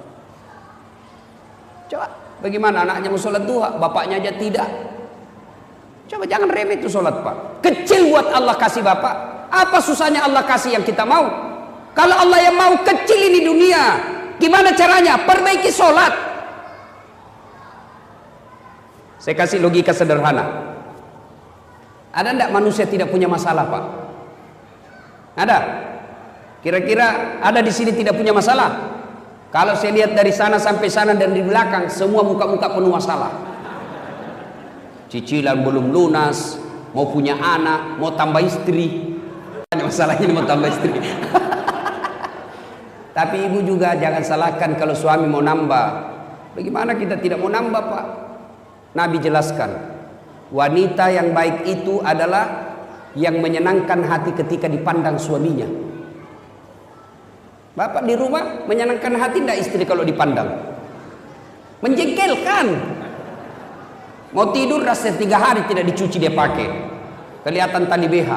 Coba. Bagaimana anaknya mau sholat duha, bapaknya aja tidak. Coba jangan remeh itu sholat Pak. Kecil buat Allah kasih Bapak. Apa susahnya Allah kasih yang kita mau? Kalau Allah yang mau kecil ini dunia, gimana caranya? Perbaiki sholat. Saya kasih logika sederhana. Ada enggak manusia tidak punya masalah Pak? Ada? Kira-kira ada di sini tidak punya masalah? Kalau saya lihat dari sana sampai sana dan di belakang, semua muka-muka penuh masalah. Cicilan belum lunas, mau punya anak, mau tambah istri. Masalahnya mau tambah istri. Tapi ibu juga jangan salahkan kalau suami mau nambah. Bagaimana kita tidak mau nambah Pak? Nabi jelaskan, wanita yang baik itu adalah yang menyenangkan hati ketika dipandang suaminya. Bapak di rumah menyenangkan hati tidak istri kalau dipandang? Menjengkelkan. Mau tidur rasa 3 hari tidak dicuci dia pakai. kelihatan tali BH,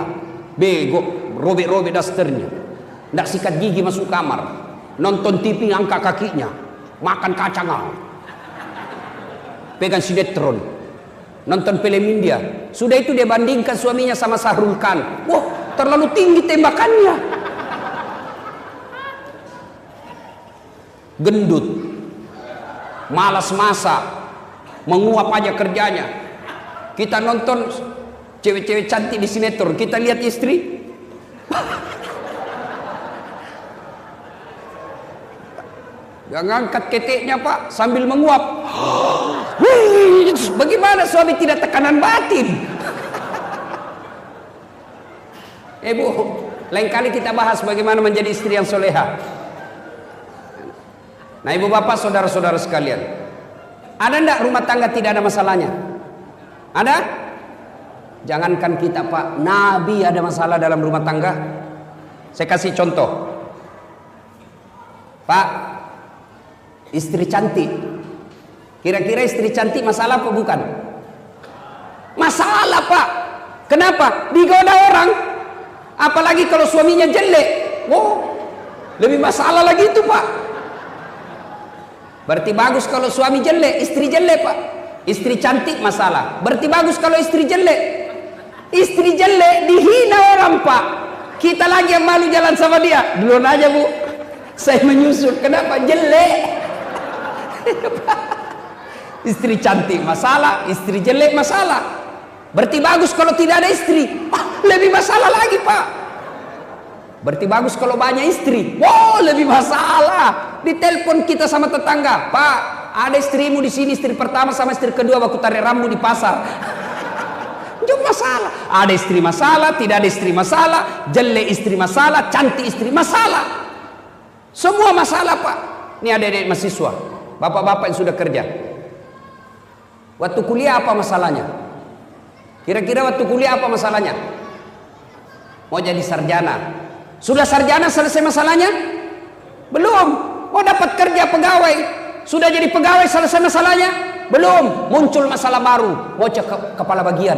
bego, robek-robek dasternya, ndak sikat gigi masuk kamar, nonton TV angkat kakinya, makan kacang, pegang sinetron, nonton film India. Sudah itu dia bandingkan suaminya sama Sahrul Khan. Wah, terlalu tinggi tembakannya. Gendut, malas masak, menguap aja kerjanya. Kita nonton cewek-cewek cantik di sinetron, kita lihat istri. Yang ngangkat keteknya Pak sambil menguap. Bagaimana suami tidak tekanan batin? Bu, lain kali kita bahas bagaimana menjadi istri yang soleha. Nah ibu bapak saudara-saudara sekalian, ada enggak rumah tangga tidak ada masalahnya? Ada? Jangankan kita Pak, Nabi ada masalah dalam rumah tangga. Saya kasih contoh. Pak, istri cantik, kira-kira istri cantik masalah apa bukan? Masalah Pak. Kenapa? Digoda orang. Apalagi kalau suaminya jelek. Wow, lebih masalah lagi itu Pak. Berarti bagus kalau suami jelek, istri jelek Pak. Istri cantik masalah. Berarti bagus kalau istri jelek. Istri jelek dihina orang Pak. Kita lagi yang malu jalan sama dia. Duluan aja Bu, saya menyusul. Kenapa? Jelek. Istri cantik masalah, istri jelek masalah. Berarti bagus kalau tidak ada istri. Lebih masalah lagi Pak. Berarti bagus kalau banyak istri. Wow, lebih masalah. Ditelepon kita sama tetangga, Pak, ada istrimu di sini, istri pertama sama istri kedua baku tarik rambut di pasar. Itu masalah. Ada istri masalah, tidak ada istri masalah, jelek istri masalah, cantik istri masalah. Semua masalah Pak. Ini adik-adik mahasiswa, bapak-bapak yang sudah kerja. Waktu kuliah apa masalahnya? Kira-kira waktu kuliah apa masalahnya? Mau jadi sarjana. Sudah sarjana selesai masalahnya? Belum. Mau dapat kerja pegawai. Sudah jadi pegawai selesai masalahnya? Belum. Muncul masalah baru. Mau kepala bagian.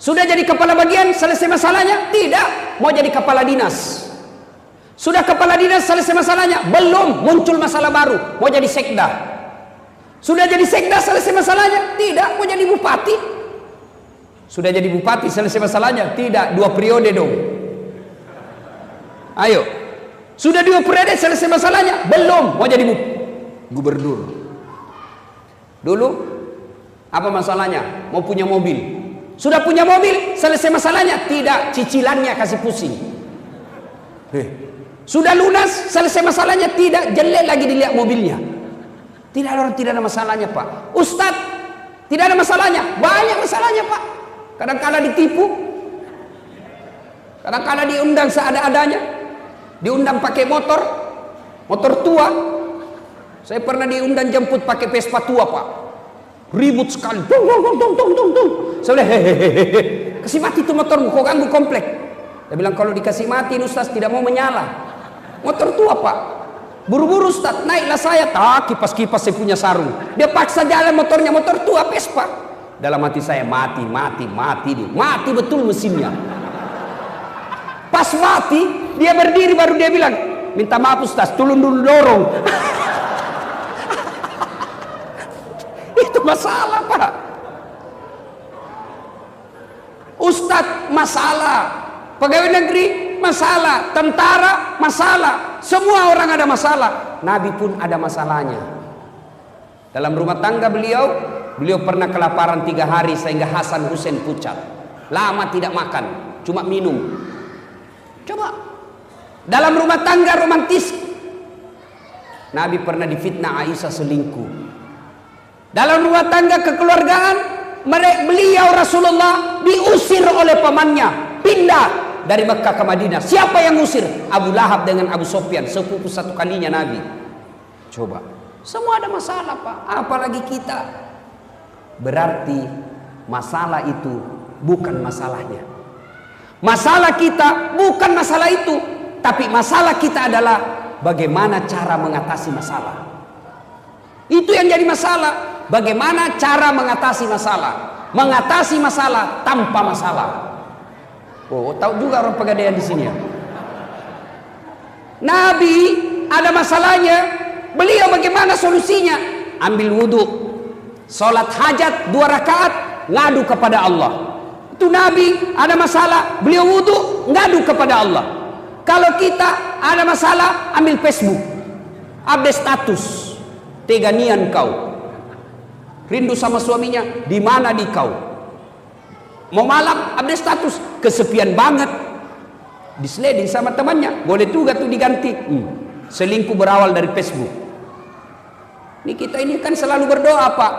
Sudah jadi kepala bagian selesai masalahnya? Tidak. Mau jadi kepala dinas. Sudah kepala dinas selesai masalahnya? Belum. Muncul masalah baru. Mau jadi sekda. Sudah jadi sekda selesai masalahnya? Tidak. Mau jadi bupati. Sudah jadi bupati selesai masalahnya? Tidak. 2 periode dong. Ayo. Sudah 2 periode selesai masalahnya? Belum. Mau jadi gubernur. Dulu apa masalahnya? Mau punya mobil. Sudah punya mobil selesai masalahnya? Tidak. Cicilannya kasih pusing. Sudah lunas selesai masalahnya? Tidak. Jelek lagi dilihat mobilnya. Tidak ada orang tidak ada masalahnya Pak. Ustadz tidak ada masalahnya? Banyak masalahnya Pak. Kadang-kadang ditipu, kadang-kadang diundang seada-adanya. Diundang pakai motor tua. Saya pernah diundang jemput pakai Vespa tua Pak. Ribut sekali. Tung tung tung tung tung tung. Saya bilang, hehehe, kasih mati itu motormu, kau ganggu komplek. Dia bilang kalau dikasih mati Ustaz tidak mau menyala. Motor tua Pak. Buru-buru Ustaz, naiklah saya. Tak, kipas-kipas saya punya sarung. Dia paksa jalan motornya, motor tua Vespa. Dalam hati saya mati dia. Mati betul mesinnya. Pas mati, dia berdiri baru dia bilang, minta maaf Ustaz, tolong dulu dorong. Itu masalah Pak. Ustaz masalah, pegawai negeri masalah, tentara masalah, semua orang ada masalah. Nabi pun ada masalahnya. Dalam rumah tangga beliau pernah kelaparan 3 hari sehingga Hasan Hussein pucat. Lama tidak makan, cuma minum. Coba. Dalam rumah tangga romantis, Nabi pernah difitnah Aisyah selingkuh. Dalam rumah tangga kekeluargaan, beliau Rasulullah diusir oleh pamannya, pindah dari Mekah ke Madinah. Siapa yang usir? Abu Lahab dengan Abu Sufyan, sepupu satu kalinya Nabi. Coba. Semua ada masalah Pak, apalagi kita. Berarti masalah itu bukan masalahnya. Masalah kita bukan masalah itu, tapi masalah kita adalah bagaimana cara mengatasi masalah. Itu yang jadi masalah. Bagaimana cara mengatasi masalah. mengatasi masalah tanpa masalah. Oh, tahu juga orang Pegadaian di sini ya. Nabi ada masalahnya, beliau bagaimana solusinya? Ambil wudhu, sholat hajat 2 rakaat, ngadu kepada Allah. Itu Nabi ada masalah, beliau wudhu, ngadu kepada Allah. Kalau kita ada masalah, ambil Facebook, update status, teganian kau, rindu sama suaminya, di mana di kau? Mau malam, update status, kesepian banget, disleding sama temannya, boleh juga tuh diganti. Selingkuh berawal dari Facebook. Ini kita ini kan selalu berdoa, Pak.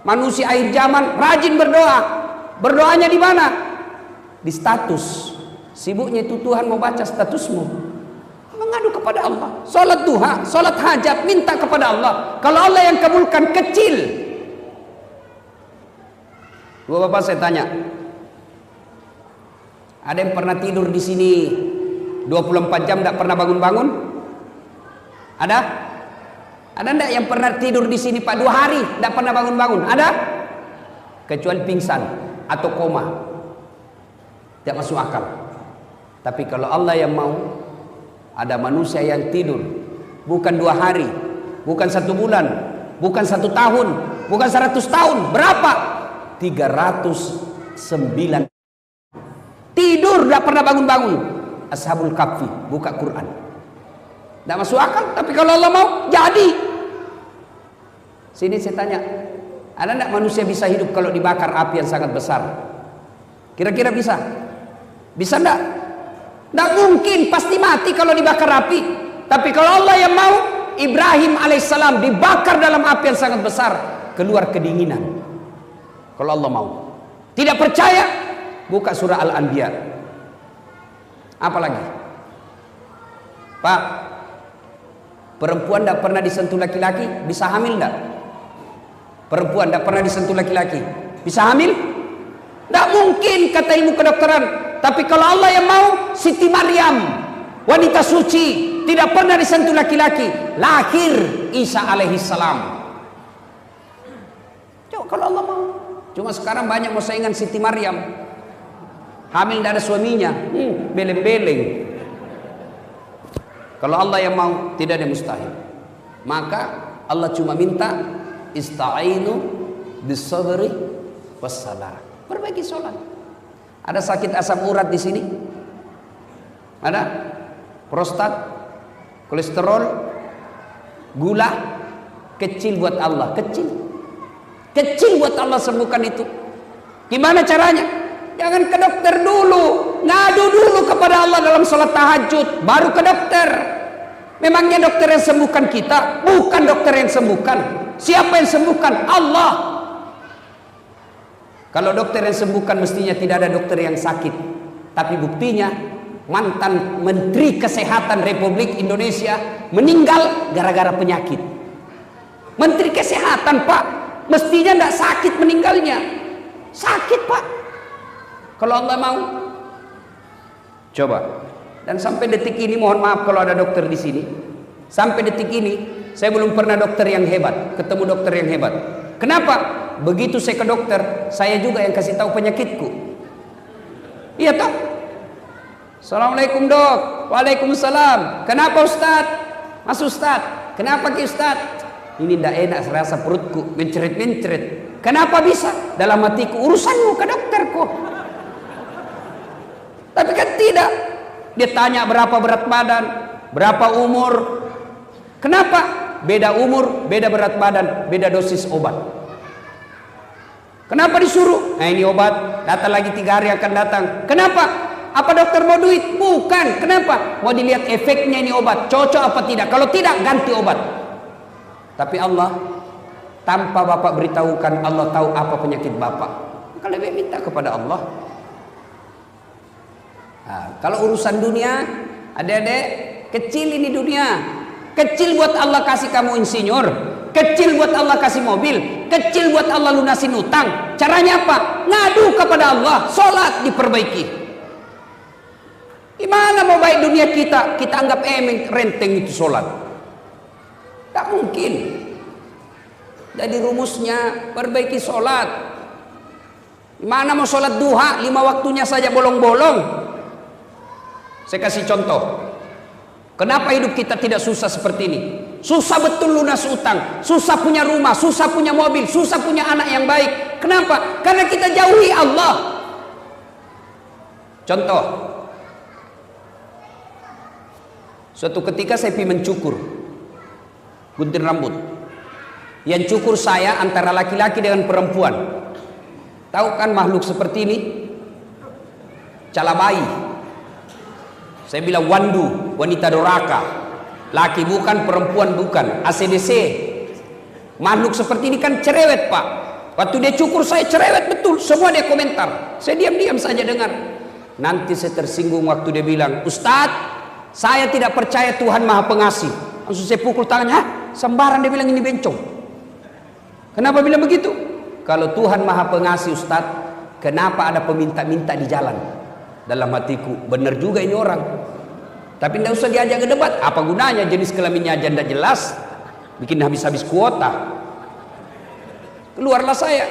Manusia akhir zaman rajin berdoa. Berdoanya di mana? Di status. Sibuknya itu Tuhan mau baca statusmu. Mengadu kepada Allah. Salat duha, salat hajat, minta kepada Allah. Kalau Allah yang kabulkan, kecil. Dua bapak saya tanya. Ada yang pernah tidur di sini 24 jam tidak pernah bangun-bangun? Ada? Ada enggak yang pernah tidur di sini Pak 2 hari tidak pernah bangun-bangun? Ada? Kecuali pingsan atau koma. Tidak masuk akal. Tapi kalau Allah yang mau, ada manusia yang tidur bukan 2 hari, bukan 1 bulan, bukan 1 tahun, bukan 100 tahun. Berapa? 309 tidur tidak pernah bangun-bangun. Ashabul Kahfi buka Quran. Tidak masuk akal, tapi kalau Allah mau, jadi. Sini saya tanya, ada tidak manusia bisa hidup kalau dibakar api yang sangat besar? Kira-kira bisa? Bisa tidak? Tidak mungkin, pasti mati kalau dibakar api. Tapi kalau Allah yang mau, Ibrahim alaihissalam dibakar dalam api yang sangat besar, keluar kedinginan. Kalau Allah mau. Tidak percaya, buka surah Al-Anbiya. Apa lagi? Pak, perempuan tidak pernah disentuh laki-laki, bisa hamil tidak? Perempuan tidak pernah disentuh laki-laki, bisa hamil? Tidak mungkin, kata ilmu kedokteran. Tapi kalau Allah yang mau, Siti Maryam, wanita suci, tidak pernah disentuh laki-laki, lahir Isa alaihissalam. Coba kalau Allah mau. Cuma sekarang banyak mau saingan Siti Maryam, hamil tidak ada suaminya, beleng-beleng. Kalau Allah yang mau, tidak ada mustahil. Maka Allah cuma minta ista'inu bis-sabri was-salah. Perbaiki sholat. Ada sakit asam urat di sini? Ada? Prostat, kolesterol, gula, kecil buat Allah, kecil. Kecil buat Allah sembuhkan itu. Gimana caranya? Jangan ke dokter dulu, ngadu dulu kepada Allah dalam sholat tahajud, baru ke dokter. Memangnya dokter yang sembuhkan kita? Bukan dokter yang sembuhkan. Siapa yang sembuhkan? Allah. Kalau dokter yang sembuhkan, mestinya tidak ada dokter yang sakit. Tapi buktinya mantan Menteri Kesehatan Republik Indonesia meninggal gara-gara penyakit. Menteri Kesehatan, Pak, mestinya tidak sakit meninggalnya. Sakit, Pak. Kalau Allah mau. Coba. Dan sampai detik ini, mohon maaf kalau ada dokter di sini, sampai detik ini saya belum pernah dokter yang hebat, ketemu dokter yang hebat. Kenapa? Begitu saya ke dokter, saya juga yang kasih tahu penyakitku. Iya toh? Assalamualaikum dok. Waalaikumsalam. Kenapa Ustaz? Mas Ustaz, kenapa Ki Ustaz? Ini tidak enak, serasa perutku menceret-menceret. Kenapa bisa? Dalam hatiku, urusanmu ke dokterku. Tapi kan tidak. Dia tanya berapa berat badan, berapa umur. Kenapa? Beda umur, beda berat badan, beda dosis obat. Kenapa disuruh? Nah ini obat, datang lagi 3 hari akan datang. Kenapa? Apa dokter mau duit? Bukan. Kenapa? Mau dilihat efeknya ini obat, cocok apa tidak. Kalau tidak, ganti obat. Tapi Allah, tanpa Bapak beritahukan, Allah tahu apa penyakit Bapak. Maka lebih minta kepada Allah. Nah, kalau urusan dunia, adik-adik, kecil ini dunia. Kecil buat Allah kasih kamu insinyur, kecil buat Allah kasih mobil, kecil buat Allah lunasin utang. Caranya apa? Ngadu kepada Allah, sholat diperbaiki. Gimana mau baik dunia kita? Kita anggap renteng itu sholat. Tak mungkin. Jadi rumusnya perbaiki sholat, Mana mau sholat duha 5 waktunya saja bolong-bolong. Saya kasih contoh. Kenapa hidup kita tidak susah seperti ini? Susah betul lunas utang, susah punya rumah, susah punya mobil, susah punya anak yang baik. Kenapa? Karena kita jauhi Allah. Contoh, suatu ketika saya pergi mencukur, gunting rambut. Yang cukur saya antara laki-laki dengan perempuan. Tahu kan makhluk seperti ini? Calabai. Saya bilang wandu, wanita doraka. Laki bukan, perempuan bukan, ACDC. Makhluk seperti ini kan cerewet, Pak. Waktu dia cukur saya cerewet betul. Semua dia komentar. Saya diam-diam saja dengar. Nanti saya tersinggung waktu dia bilang, Ustadz, saya tidak percaya Tuhan Maha Pengasih. Langsung saya pukul tangannya. Hah? Sembarang dia bilang ini bencong. Kenapa bilang begitu? Kalau Tuhan Maha Pengasih, Ustadz, kenapa ada peminta-minta di jalan? Dalam hatiku, benar juga ini orang. Tapi tidak usah diajak ke debat. Apa gunanya jenis kelaminnya aja tidak jelas. Bikin habis-habis kuota. Keluarlah saya.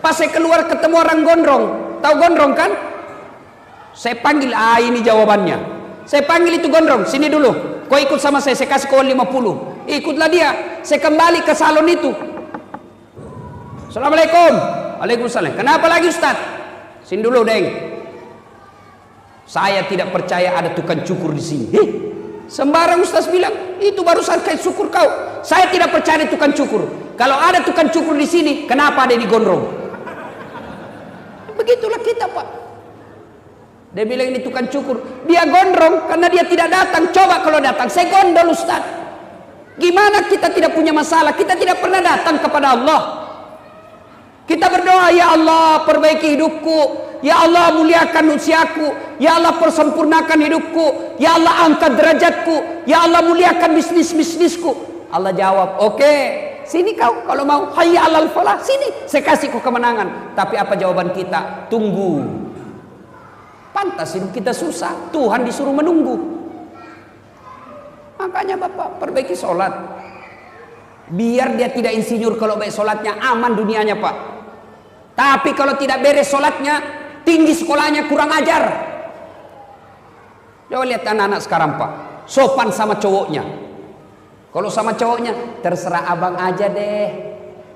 Pas saya keluar ketemu orang gondrong. Tahu gondrong kan? Saya panggil, ini jawabannya. Saya panggil itu gondrong, sini dulu. Kau ikut sama saya kasih kau 50. Ikutlah dia. Saya kembali ke salon itu. Assalamualaikum. Waalaikumsalam. Kenapa lagi Ustaz? Sini dulu, Deng. Saya tidak percaya ada tukang cukur di sini. Sembarang Ustaz bilang, itu barusan kayak syukur kau. Saya tidak percaya ada tukang cukur. Kalau ada tukang cukur di sini, kenapa ada di gondrong? Begitulah kita, Pak. Dia bilang ini tukang cukur. Dia gondrong karena dia tidak datang. Coba kalau datang, saya gondol Ustaz. Gimana kita tidak punya masalah? Kita tidak pernah datang kepada Allah. Kita berdoa, ya Allah perbaiki hidupku. Ya Allah muliakan usiaku. Ya Allah persempurnakan hidupku. Ya Allah angkat derajatku. Ya Allah muliakan bisnisku. Allah jawab, oke, sini kau kalau mau. Hayya 'alal falah, sini saya kasih kau kemenangan. Tapi apa jawaban kita? Tunggu. Pantas hidup kita susah. Tuhan disuruh menunggu. Makanya Bapak perbaiki sholat. Biar dia tidak insinyur kalau baik sholatnya, aman dunianya Pak. Tapi kalau tidak beres sholatnya, tinggi sekolahnya, kurang ajar. Coba lihat anak-anak sekarang Pak, sopan sama cowoknya. Kalau sama cowoknya, terserah abang aja deh,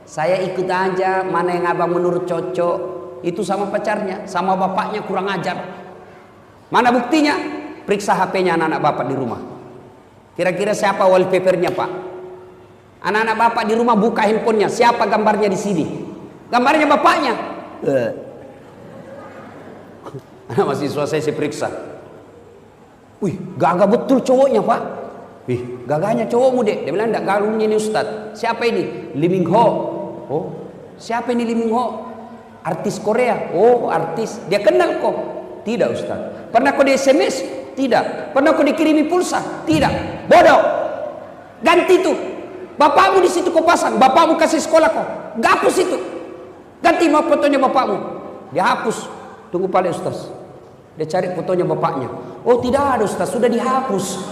saya ikut aja, mana yang abang menurut cocok. Itu sama pacarnya, sama bapaknya kurang ajar. Mana buktinya? Periksa HP-nya anak-anak bapak di rumah. Kira-kira siapa wallpapernya Pak? Anak-anak bapak di rumah buka handphonenya, siapa gambarnya di sini? Gambarnya bapaknya. Anak mahasiswa saya periksa. Wih, gagah betul cowoknya Pak. Wih, gagahnya cowokmu dek. Dia bilang enggak, galungnya ini Ustaz. Siapa ini? Lee Min Ho. Oh, siapa ini Lee Min Ho? Artis Korea. Oh, artis. Dia kenal kok? Tidak Ustaz. Pernah kau di SMS? Tidak. Pernah kau dikirimi pulsa? Tidak. Bodoh. Ganti itu. Bapakmu di situ kau pasang. Bapakmu kasih sekolah kau. Gapus itu. Ganti mau fotonya bapakmu. Dia hapus. Tunggu paling Ustaz. Dia cari fotonya bapaknya. Oh tidak ada Ustaz, sudah dihapus.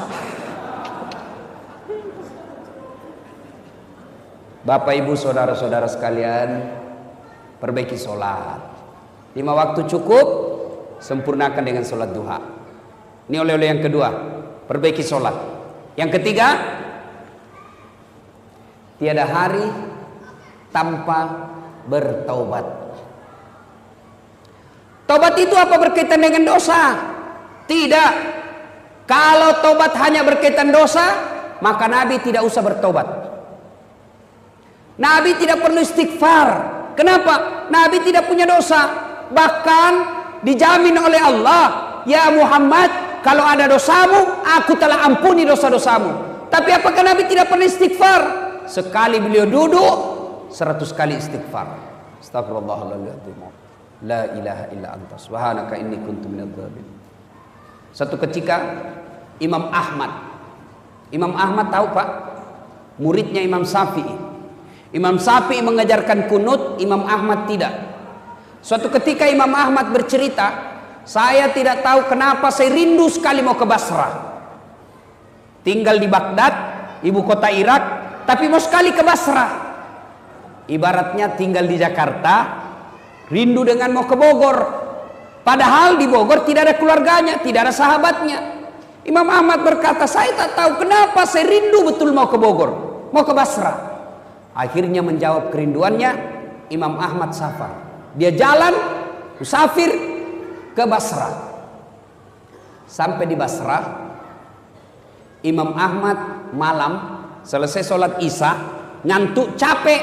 Bapak ibu saudara-saudara sekalian, perbaiki sholat. 5 waktu cukup, sempurnakan dengan sholat duha. Ini oleh-oleh yang kedua, perbaiki sholat. Yang ketiga, tiada hari tanpa bertaubat. Taubat itu apa berkaitan dengan dosa? Tidak. Kalau taubat hanya berkaitan dosa, maka Nabi tidak usah bertobat. Nabi tidak perlu istighfar. Kenapa? Nabi tidak punya dosa. Bahkan dijamin oleh Allah, ya Muhammad, kalau ada dosamu, aku telah ampuni dosa-dosamu. Tapi apakah Nabi tidak pernah istighfar? Sekali beliau duduk, 100 kali istighfar. Astagfirullahaladzim. La ilaha illa anta subhanaka inni kuntu minadz dzalimin. Satu ketika Imam Ahmad tahu Pak, muridnya Imam Syafi'i. Imam Syafi'i mengajarkan kunut, Imam Ahmad tidak. Suatu ketika Imam Ahmad bercerita, saya tidak tahu kenapa saya rindu sekali mau ke Basrah. Tinggal di Baghdad, ibu kota Irak, tapi mau sekali ke Basrah. Ibaratnya tinggal di Jakarta, rindu dengan mau ke Bogor. Padahal di Bogor tidak ada keluarganya, tidak ada sahabatnya. Imam Ahmad berkata, saya tak tahu kenapa saya rindu betul mau ke Bogor, mau ke Basra. Akhirnya menjawab kerinduannya, Imam Ahmad safar. Dia jalan, musafir ke Basra. Sampai di Basra, Imam Ahmad malam selesai sholat Isya, ngantuk, capek,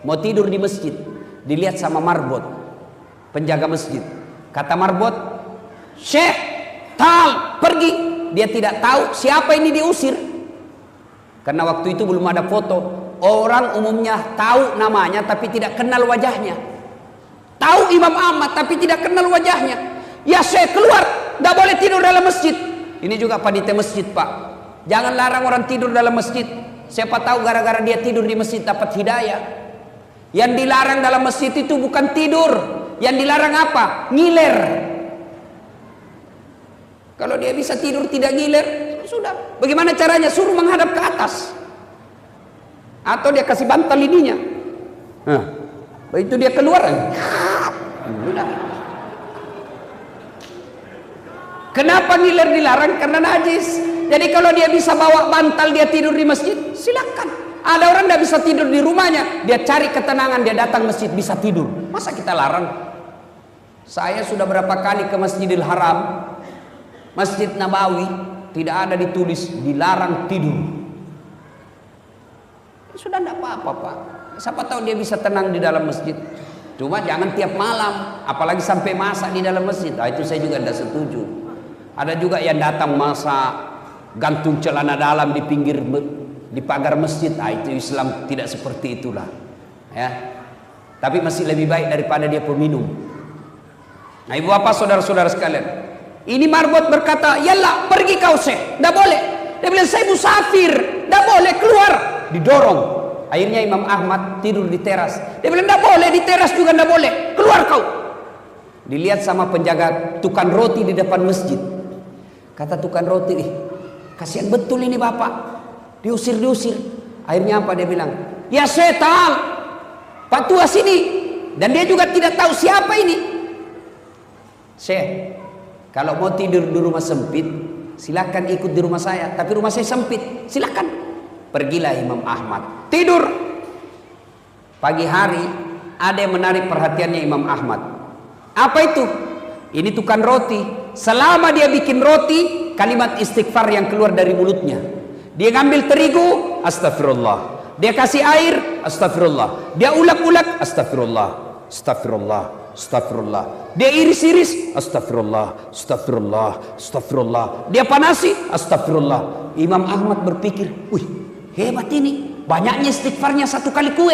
mau tidur di masjid. Dilihat sama Marbot, penjaga masjid. Kata Marbot, Syekh, tal, pergi. Dia tidak tahu siapa ini diusir. Karena waktu itu belum ada foto. Orang umumnya tahu namanya tapi tidak kenal wajahnya. Tahu Imam Ahmad tapi tidak kenal wajahnya. Ya Syekh, keluar, tidak boleh tidur dalam masjid. Ini juga panitia masjid, Pak. Jangan larang orang tidur dalam masjid. Siapa tahu gara-gara dia tidur di masjid dapat hidayah. Yang dilarang dalam masjid itu bukan tidur. Yang dilarang apa? Ngiler. Kalau dia bisa tidur tidak ngiler, sudah. Bagaimana caranya? Suruh menghadap ke atas. Atau dia kasih bantal ininya. Nah, begitu dia keluar. Udah. Kenapa ngiler dilarang? Karena najis. Jadi kalau dia bisa bawa bantal dia tidur di masjid, silakan. Ada orang tidak bisa tidur di rumahnya, dia cari ketenangan, dia datang masjid bisa tidur. Masa kita larang? Saya sudah berapa kali ke Masjidil Haram, Masjid Nabawi, tidak ada ditulis dilarang tidur. Sudah tidak apa-apa, Pak. Siapa tahu dia bisa tenang di dalam masjid. Cuma jangan tiap malam, apalagi sampai masak di dalam masjid. Nah, itu saya juga tidak setuju. Ada juga yang datang masak, gantung celana dalam di pinggir di pagar masjid. Ah, itu Islam tidak seperti itulah, ya. Tapi masih lebih baik daripada dia peminum. Nah, ibu bapak, saudara-saudara sekalian, ini Marbot berkata, "Yalah, pergi kau, Syekh." Tidak boleh. Dia bilang, "Saya musafir, tidak boleh keluar." Didorong. Akhirnya Imam Ahmad tidur di teras. Dia bilang, "Tidak boleh, di teras juga tidak boleh. Keluar kau." Dilihat sama penjaga tukang roti di depan masjid. Kata tukang roti, kasihan betul ini bapak. Diusir. Akhirnya apa dia bilang? "Ya setan, Pak Tua sini." Dan dia juga tidak tahu siapa ini. "Syekh, kalau mau tidur di rumah sempit, silakan ikut di rumah saya. Tapi rumah saya sempit, silakan." Pergilah Imam Ahmad tidur. Pagi hari ada yang menarik perhatiannya Imam Ahmad. Apa itu? Ini tukang roti. Selama dia bikin roti, kalimat istighfar yang keluar dari mulutnya. Dia ngambil terigu, astagfirullah. Dia kasih air, astagfirullah. Dia ulek-ulek, astagfirullah. Astagfirullah, astagfirullah. Dia iris-iris, astagfirullah, astagfirullah, astagfirullah. Dia panasi, astagfirullah. Imam Ahmad berpikir, wih, hebat ini. Banyaknya istighfarnya satu kali kue.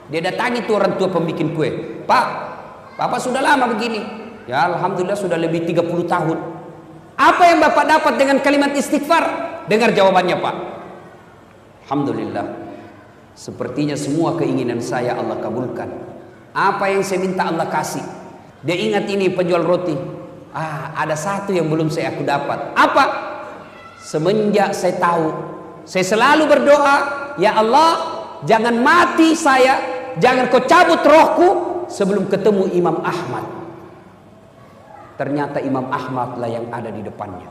Dia datangi tuh orang tua pembikin kue. "Pak, Bapak sudah lama begini." "Ya, alhamdulillah sudah lebih 30 tahun. Apa yang Bapak dapat dengan kalimat istighfar?" Dengar jawabannya, Pak. "Alhamdulillah, sepertinya semua keinginan saya Allah kabulkan. Apa yang saya minta Allah kasih." Dia ingat ini penjual roti. Ada satu yang belum aku dapat. Apa? Semenjak saya tahu, saya selalu berdoa, "Ya Allah, jangan mati saya, jangan kau cabut rohku sebelum ketemu Imam Ahmad." Ternyata Imam Ahmad lah yang ada di depannya.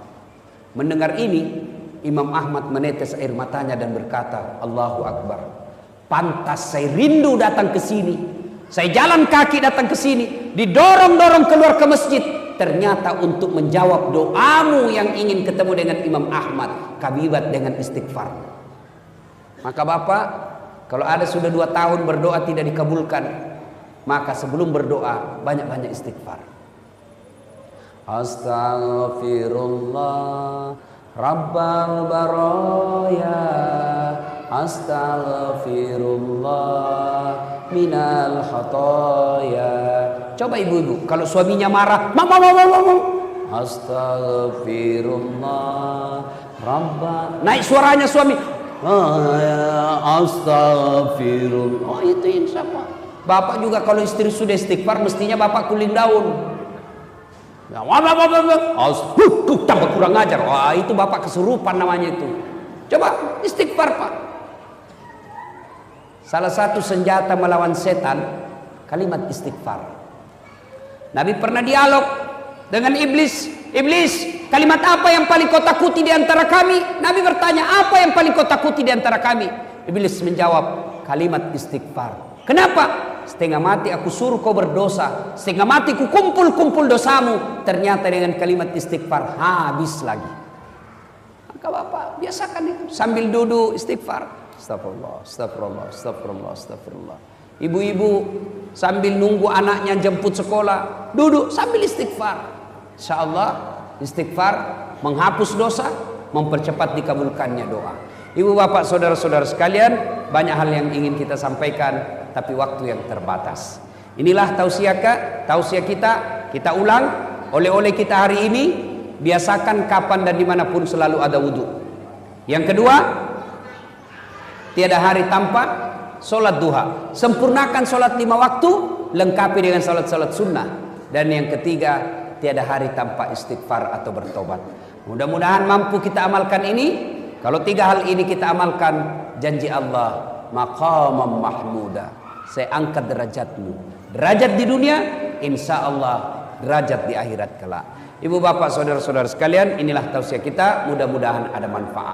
Mendengar ini, Imam Ahmad menetes air matanya dan berkata, "Allahu Akbar. Pantas saya rindu datang ke sini. Saya jalan kaki datang ke sini, didorong-dorong keluar ke masjid. Ternyata untuk menjawab doamu yang ingin ketemu dengan Imam Ahmad, kabibat dengan istighfar." Maka Bapak, kalau ada sudah 2 tahun berdoa tidak dikabulkan, maka sebelum berdoa banyak-banyak istighfar. Astaghfirullah Rabbal baraya, astaghfirullah minal khataya. Coba ibu-ibu, kalau suaminya marah, "Mama, astaghfirullah Rabbal." Naik suaranya suami, "Astaghfirullah." Oh, itu yang sama. Bapak juga kalau istri sudah istighfar, mestinya bapak kuling daun. Tambah kurang ajar. Wah, itu bapak kesurupan namanya itu. Coba istighfar, Pak. Salah satu senjata melawan setan, kalimat istighfar. Nabi pernah dialog dengan iblis. Iblis, kalimat apa yang paling kau takuti di antara kami? Nabi bertanya, apa yang paling kau takuti di antara kami? Iblis menjawab, kalimat istighfar. Kenapa? Setengah mati aku suruh kau berdosa, setengah mati ku kumpul dosamu, ternyata dengan kalimat istighfar habis lagi. Maka Bapak biasakan itu sambil duduk istighfar. Astagfirullah, astagfirullah, astagfirullah, astagfirullah. Ibu-ibu sambil nunggu anaknya jemput sekolah, duduk sambil istighfar. Insyaallah istighfar menghapus dosa, mempercepat dikabulkannya doa. Ibu bapak saudara-saudara sekalian, banyak hal yang ingin kita sampaikan, tapi waktu yang terbatas. Inilah tausiah kita ulang. Oleh-oleh kita hari ini, biasakan kapan dan dimanapun selalu ada wudhu. Yang kedua, tiada hari tanpa solat duha. Sempurnakan solat 5 waktu, lengkapi dengan solat-solat sunnah. Dan yang ketiga, tiada hari tanpa istighfar atau bertobat. Mudah-mudahan mampu kita amalkan ini. Kalau 3 hal ini kita amalkan, janji Allah, maqamam mahmuda, saya angkat derajatmu. Derajat di dunia, insya Allah derajat di akhirat kelak. Ibu bapak saudara-saudara sekalian, inilah tausiah kita, mudah-mudahan ada manfaat.